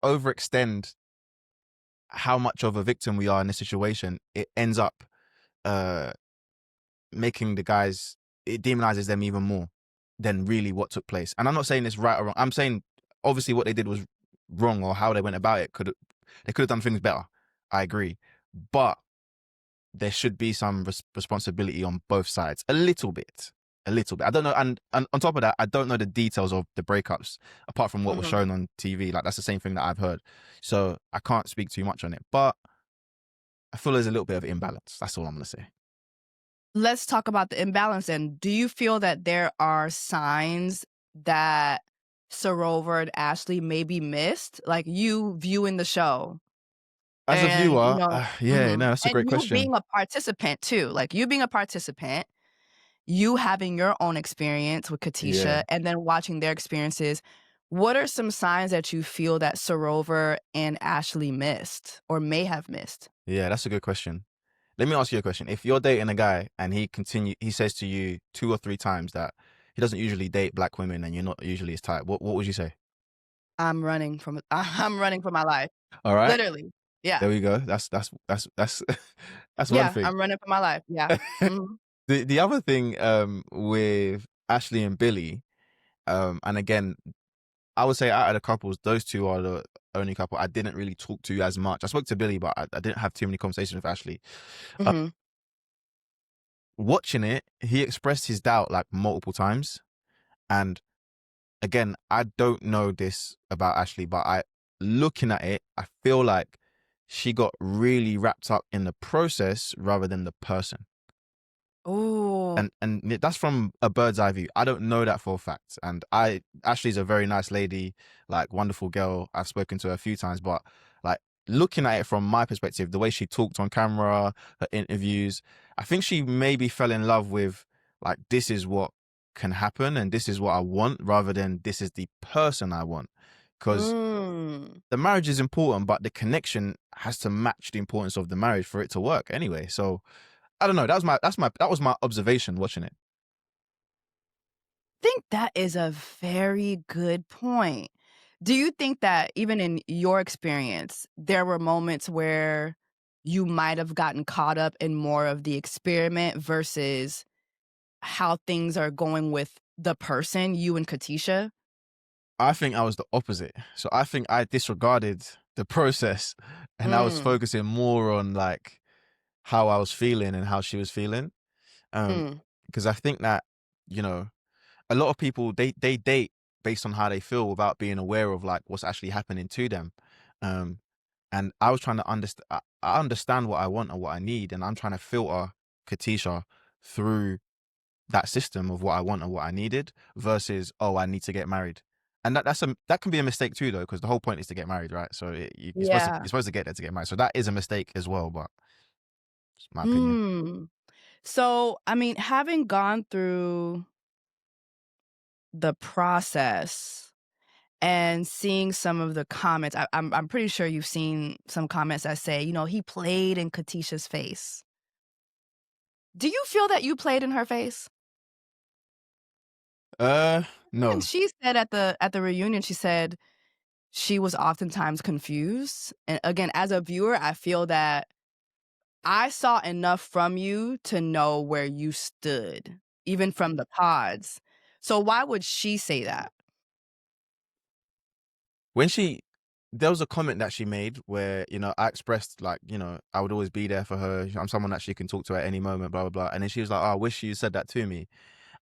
overextend how much of a victim we are in this situation, it ends up making the guys, it demonizes them even more than really what took place. And I'm not saying it's right or wrong. I'm saying obviously what they did was wrong, or how they went about it they could have done things better. I agree. But there should be some responsibility on both sides. A little bit. I don't know. And on top of that, I don't know the details of the breakups, apart from what was shown on TV. Like, that's the same thing that I've heard. So I can't speak too much on it. But I feel there's a little bit of imbalance. That's all I'm going to say. Let's talk about the imbalance. And do you feel that there are signs that Sorover and Ashley maybe missed, like you viewing the show? As a viewer, that's a great question. You being a participant too, like you being a participant, you having your own experience with Katisha and then watching their experiences. What are some signs that you feel that Sorover and Ashley missed or may have missed? Yeah, that's a good question. Let me ask you a question. If you're dating a guy and he says to you 2 or 3 times that he doesn't usually date black women and you're not usually his type, what would you say? I'm running from I'm running for my life. All right, Literally. Yeah. there we go. That's that's one Yeah, thing. I'm running for my life. Yeah. Mhm. The other thing with Ashley and Billy, and again, I would say out of the couples, those two are the only couple I didn't really talk to as much. I spoke to Billy, but I didn't have too many conversations with Ashley. Uh, Mhm. Watching it, he expressed his doubt like multiple times. And again, I don't know this about Ashley, but looking at it, I feel like she got really wrapped up in the process rather than the person. Ooh. And that's from a bird's eye view. I don't know that for a fact. And Ashley's a very nice lady, like wonderful girl. I've spoken to her a few times, but like looking at it from my perspective, the way she talked on camera, her interviews, I think she maybe fell in love with like, this is what can happen and this is what I want rather than this is the person I want. Because Mm. the marriage is important, but the connection has to match the importance of the marriage for it to work anyway. So I don't know. That was my observation watching it. Think that is a very good point. Do you think that even in your experience, there were moments where you might have gotten caught up in more of the experiment versus how things are going with the person, you and Katisha? I think I was the opposite. So I think I disregarded the process and I was Mm, focusing more on like how I was feeling and how she was feeling. mm, Because I think that, you know, a lot of people they date based on how they feel without being aware of like what's actually happening to them. Um, and I was trying to understand. I understand what I want and what I need, and I'm trying to filter Katisha through that system of what I want and what I needed versus, oh, I need to get married. And that can be a mistake too though, because the whole point is to get married, right? So yeah. you're supposed to get there to get married. So that is a mistake as well, but it's my opinion. Hmm. So, I mean, having gone through the process and seeing some of the comments, I'm pretty sure you've seen some comments that say, he played in Katisha's face. Do you feel that you played in her face? And No. she said at the reunion, she said she was oftentimes confused. And again, as a viewer, I feel that I saw enough from you to know where you stood, even from the pods. So why would she say that? When there was a comment that she made where, I expressed like, I would always be there for her. I'm someone that she can talk to at any moment, blah, blah, blah. And then she was like, oh, I wish you said that to me.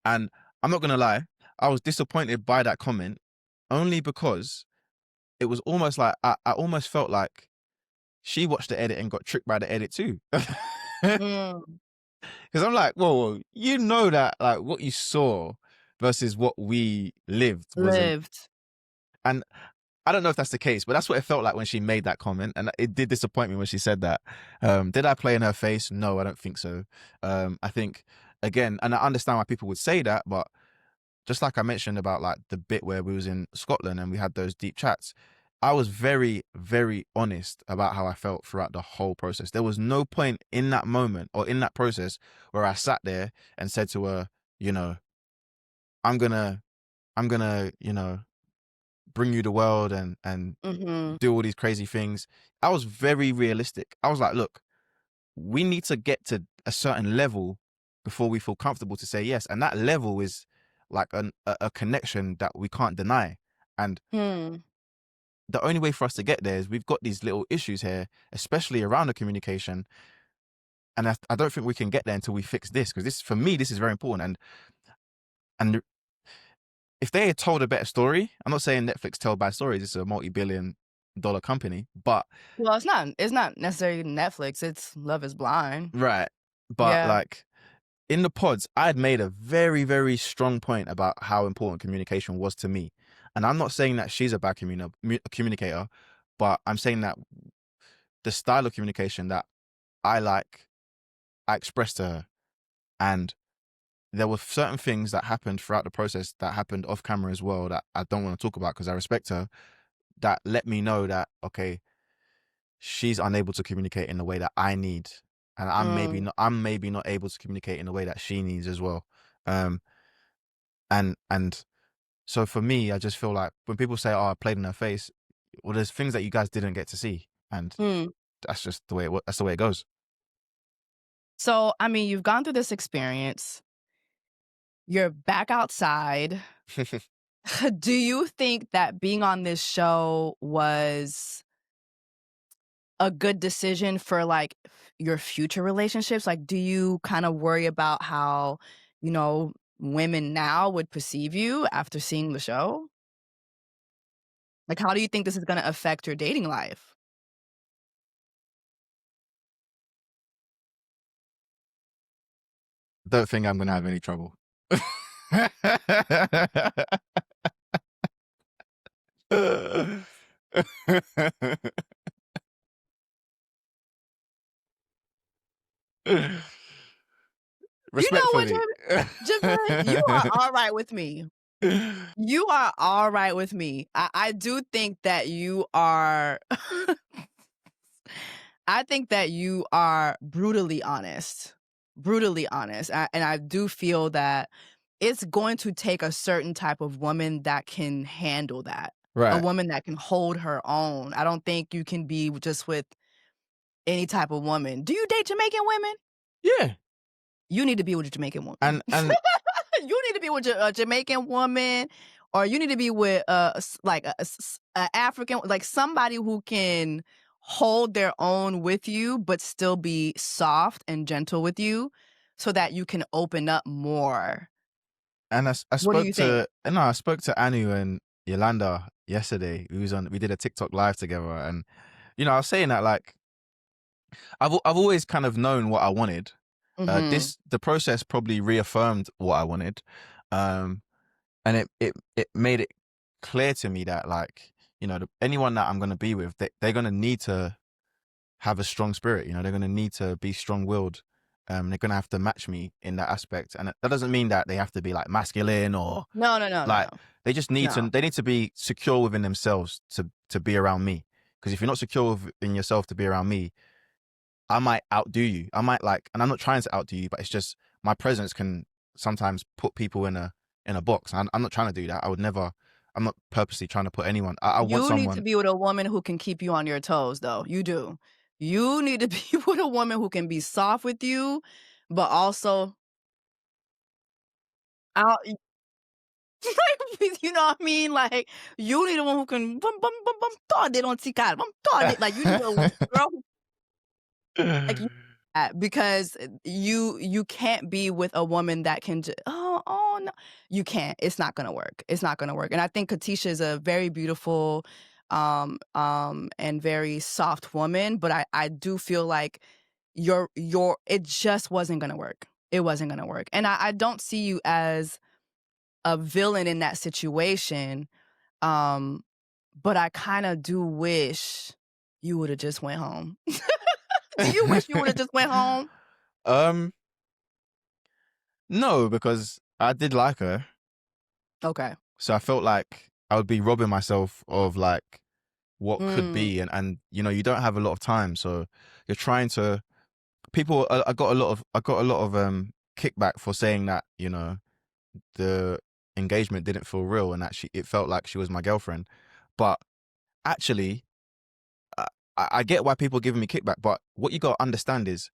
And I'm not going to lie, I was disappointed by that comment only because it was almost like, I almost felt like she watched the edit and got tricked by the edit too. Because Mm, I'm like, whoa, you know that like what you saw versus what we lived wasn't. lived. And I don't know if that's the case, but that's what it felt like when she made that comment. And it did disappoint me when she said that. Did I play in her face? No, I don't think so. I think, again, and I understand why people would say that, but just like I mentioned about like the bit where we was in Scotland and we had those deep chats, I was very, very honest about how I felt throughout the whole process. There was no point in that moment or in that process where I sat there and said to her, you know, I'm gonna, bring you the world and Mhm. do all these crazy things. I was very realistic. I was like, look, we need to get to a certain level before we feel comfortable to say yes. And that level is like a connection that we can't deny. And Hmm. the only way for us to get there is we've got these little issues here, especially around the communication. And I don't think we can get there until we fix this, because this, for me, this is very important. And if they had told a better story, I'm not saying Netflix tell bad stories. It's a multi-billion-dollar company, but Well, it's not necessarily Netflix, it's Love is Blind. right. But Yeah. like in the pods, I had made a very, very strong point about how important communication was to me. And I'm not saying that she's a bad communicator, but I'm saying that the style of communication that I like, I expressed to her. And there were certain things that happened throughout the process that happened off camera as well that I don't want to talk about because I respect her, that let me know that, okay, she's unable to communicate in the way that I need. And Mm. I'm maybe not able to communicate in the way that she needs as well. Um, and So for me, I just feel like when people say, "Oh, I played in her face," well, there's things that you guys didn't get to see, and Mm. that's just the way that's the way it goes. So, I mean, you've gone through this experience. You're back outside. Do you think that being on this show was a good decision for like your future relationships? Like, do you kind of worry about how, you know, women now would perceive you after seeing the show? Like, how do you think this is going to affect your dating life? Don't think I'm gonna have any trouble. You know what, Respectfully. Javin? You are all right with me. You are all right with me. I do think that you are I think that you are brutally honest. Brutally honest. And I do feel that it's going to take a certain type of woman that can handle that. A Right. woman that can hold her own. I don't think you can be just with any type of woman. Do you date Jamaican women? Yeah. You need to be with a Jamaican woman. And You need to be with a Jamaican woman, or you need to be with like a African, like somebody who can hold their own with you, but still be soft and gentle with you, so that you can open up more. I What do spoke you think? to I spoke to Anu and Yolanda yesterday. We did a TikTok live together, and I was saying that like I've always kind of known what I wanted. Mm-hmm. The process probably reaffirmed what I wanted, and it made it clear to me that like anyone that I'm gonna be with, they're gonna need to have a strong spirit. They're gonna need to be strong-willed. They're gonna have to match me in that aspect, and that doesn't mean that they have to be like masculine or No, like they just need no. to be secure within themselves to be around me. Because if you're not secure within yourself to be around me, I might outdo you. I might and I'm not trying to outdo you, but it's just my presence can sometimes put people in a box. I'm not trying to do that. I would never. I'm not purposely trying to put anyone. I want You need to someone. be with a woman who can keep you on your toes, though. You do. You need to be with a woman who can be soft with you, but also out. You know what I mean? Like, you need a one who can they don't see God. Like, you need a girl who like you because you can't be with a woman that can just oh no, you can't. It's not gonna work. It's not gonna work. And I think Katisha is a very beautiful and very soft woman, but I do feel like your it just wasn't gonna work. It wasn't gonna work. And I don't see you as a villain in that situation. Um, but I kind of do wish you would have just went home. Do you wish you would have just went home? Um, no, because I did like her, Okay. so I felt like I would be robbing myself of like what could be, and you don't have a lot of time, so you're trying to. People, I got a lot of kickback for saying that the engagement didn't feel real and that it felt like she was my girlfriend, but actually, I get why people are giving me kickback. But what you got to understand is,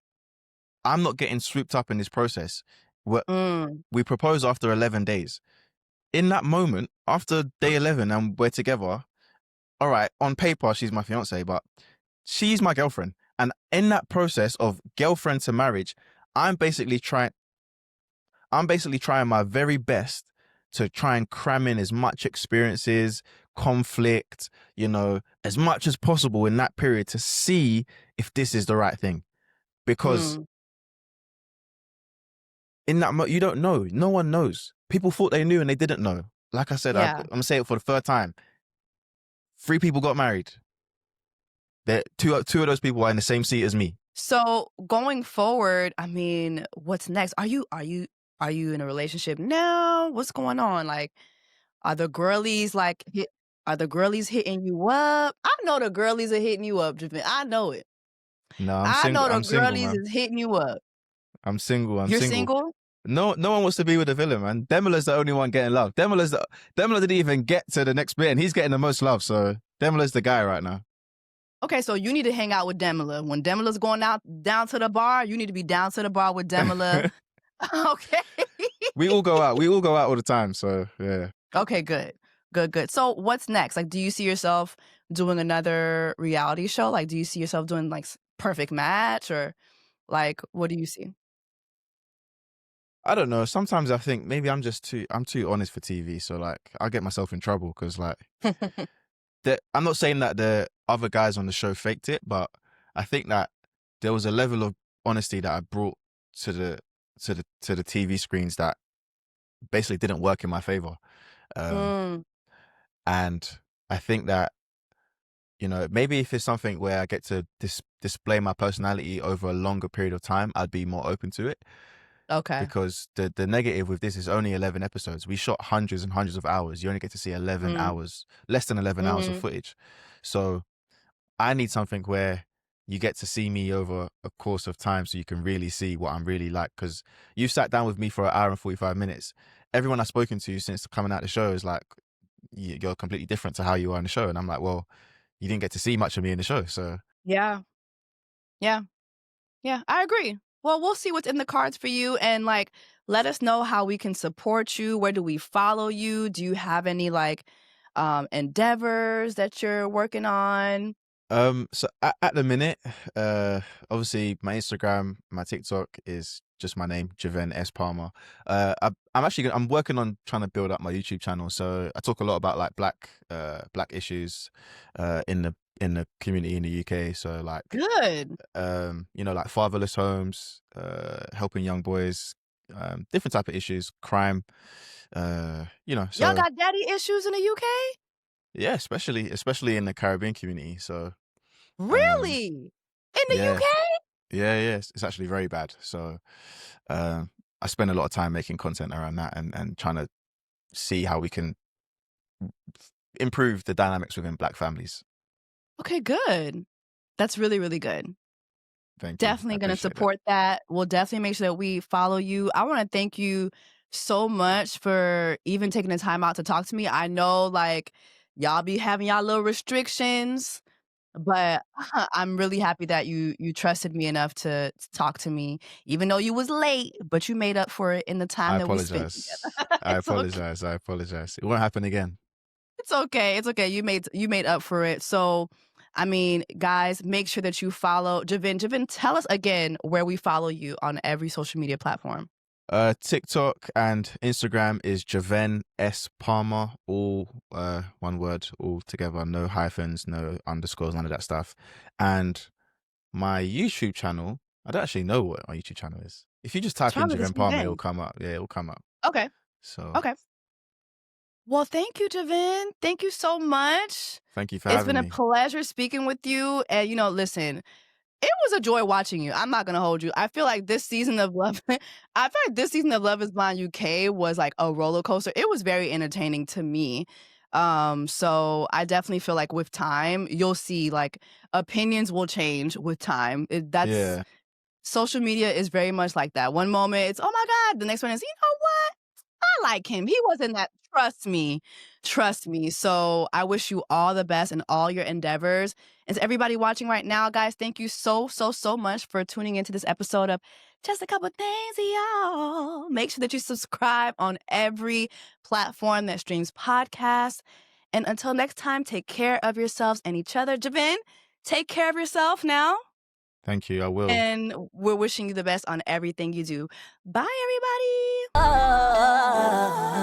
I'm not getting swooped up in this process. We proposed after 11 days. In that moment, after day 11, and we're together. All right, on paper, she's my fiance, but she's my girlfriend. And in that process of girlfriend to marriage, I'm basically trying my very best to try and cram in as much experiences, conflict, as much as possible in that period to see if this is the right thing. Because in that you don't know. No one knows. People thought they knew and they didn't know. Like I said, I'm Yeah. going to say it for the third time. 3 people got married. Two of those people are in the same seat as me. So going forward, I mean, what's next? Are you in a relationship now? What's going on? Like, are the girlies are the girlies hitting you up? I know the girlies are hitting you up, Javin. I know it. No, I'm I single. know the I'm single, girlies man. is hitting you up. I'm single. I'm You're single. single? No one wants to be with the villain, man. Demila's the only one getting love. Demila didn't even get to the next bit, and he's getting the most love. So Demila's the guy right now. Okay, so you need to hang out with Demila. When Demila's going out down to the bar, you need to be down to the bar with Demila. Okay. We all go out. We all go out all the time. So yeah. Okay, good. So what's next? Like, do you see yourself doing another reality show? Like, do you see yourself doing like Perfect Match, or like, what do you see? I don't know. Sometimes I think maybe I'm too honest for TV. So like, I get myself in trouble because like, I'm not saying that the other guys on the show faked it, but I think that there was a level of honesty that I brought to the TV screens that basically didn't work in my favor. And I think that, you know, maybe if it's something where I get to display my personality over a longer period of time, I'd be more open to it. Okay. Because the negative with this is only 11 episodes. We shot hundreds and hundreds of hours. You only get to see 11 hours, less than 11 hours of footage. So I need something where you get to see me over a course of time so you can really see what I'm really like. Because you've sat down with me for 1 hour and 45 minutes. Everyone I've spoken to since coming out of the show is like, you're completely different to how you are in the show. And I'm like, well, you didn't get to see much of me in the show. So yeah, I agree. Well, we'll see what's in the cards for you, and like, let us know how we can support you. Where do we follow you? Do you have any like endeavors that you're working on? So at the minute, obviously my Instagram, my TikTok is just my name, Javen S Palmer. I'm working on trying to build up my YouTube channel. So I talk a lot about like black issues in the community in the UK. So like, Good. you know, like fatherless homes, helping young boys, different type of issues, crime, you know. So Y'all got daddy issues in the UK? yeah, especially in the Caribbean community. So really? In the UK? Yeah, it's actually very bad. So I spend a lot of time making content around that and trying to see how we can improve the dynamics within black families. Okay, good. That's really, really good. Thank you. Definitely going to support that. We'll definitely make sure that we follow you. I want to thank you so much for even taking the time out to talk to me. I know like y'all be having y'all little restrictions, but I'm really happy that you trusted me enough to talk to me, even though you was late, but you made up for it in the time that we spent together. I apologize. It won't happen again. It's okay. You made up for it. So, I mean, guys, make sure that you follow Javin. Javin, tell us again where we follow you on every social media platform. TikTok and Instagram is Javen S Palmer, all one word, all together, no hyphens, no underscores, none of that stuff. And my YouTube channel, I don't actually know what my YouTube channel is. If you just type in Javen Palmer, it'll come up. Yeah, it'll come up. Okay. So okay. Well, thank you, Javin. Thank you so much. Thank you for having me. It's been a pleasure speaking with you. And, you know, listen, it was a joy watching you. I'm not going to hold you. I feel like this season of Love is Blind UK was like a roller coaster. It was very entertaining to me. So I definitely feel like with time, you'll see like opinions will change with time. Social media is very much like that. One moment it's, oh my God. The next one is, you know what? I like him. He wasn't that. Trust me. So I wish you all the best in all your endeavors. And to everybody watching right now, guys, thank you so much for tuning into this episode of Just a Couple Things, y'all. Make sure that you subscribe on every platform that streams podcasts. And until next time, take care of yourselves and each other. Javin, take care of yourself now. Thank you. I will. And we're wishing you the best on everything you do. Bye, everybody.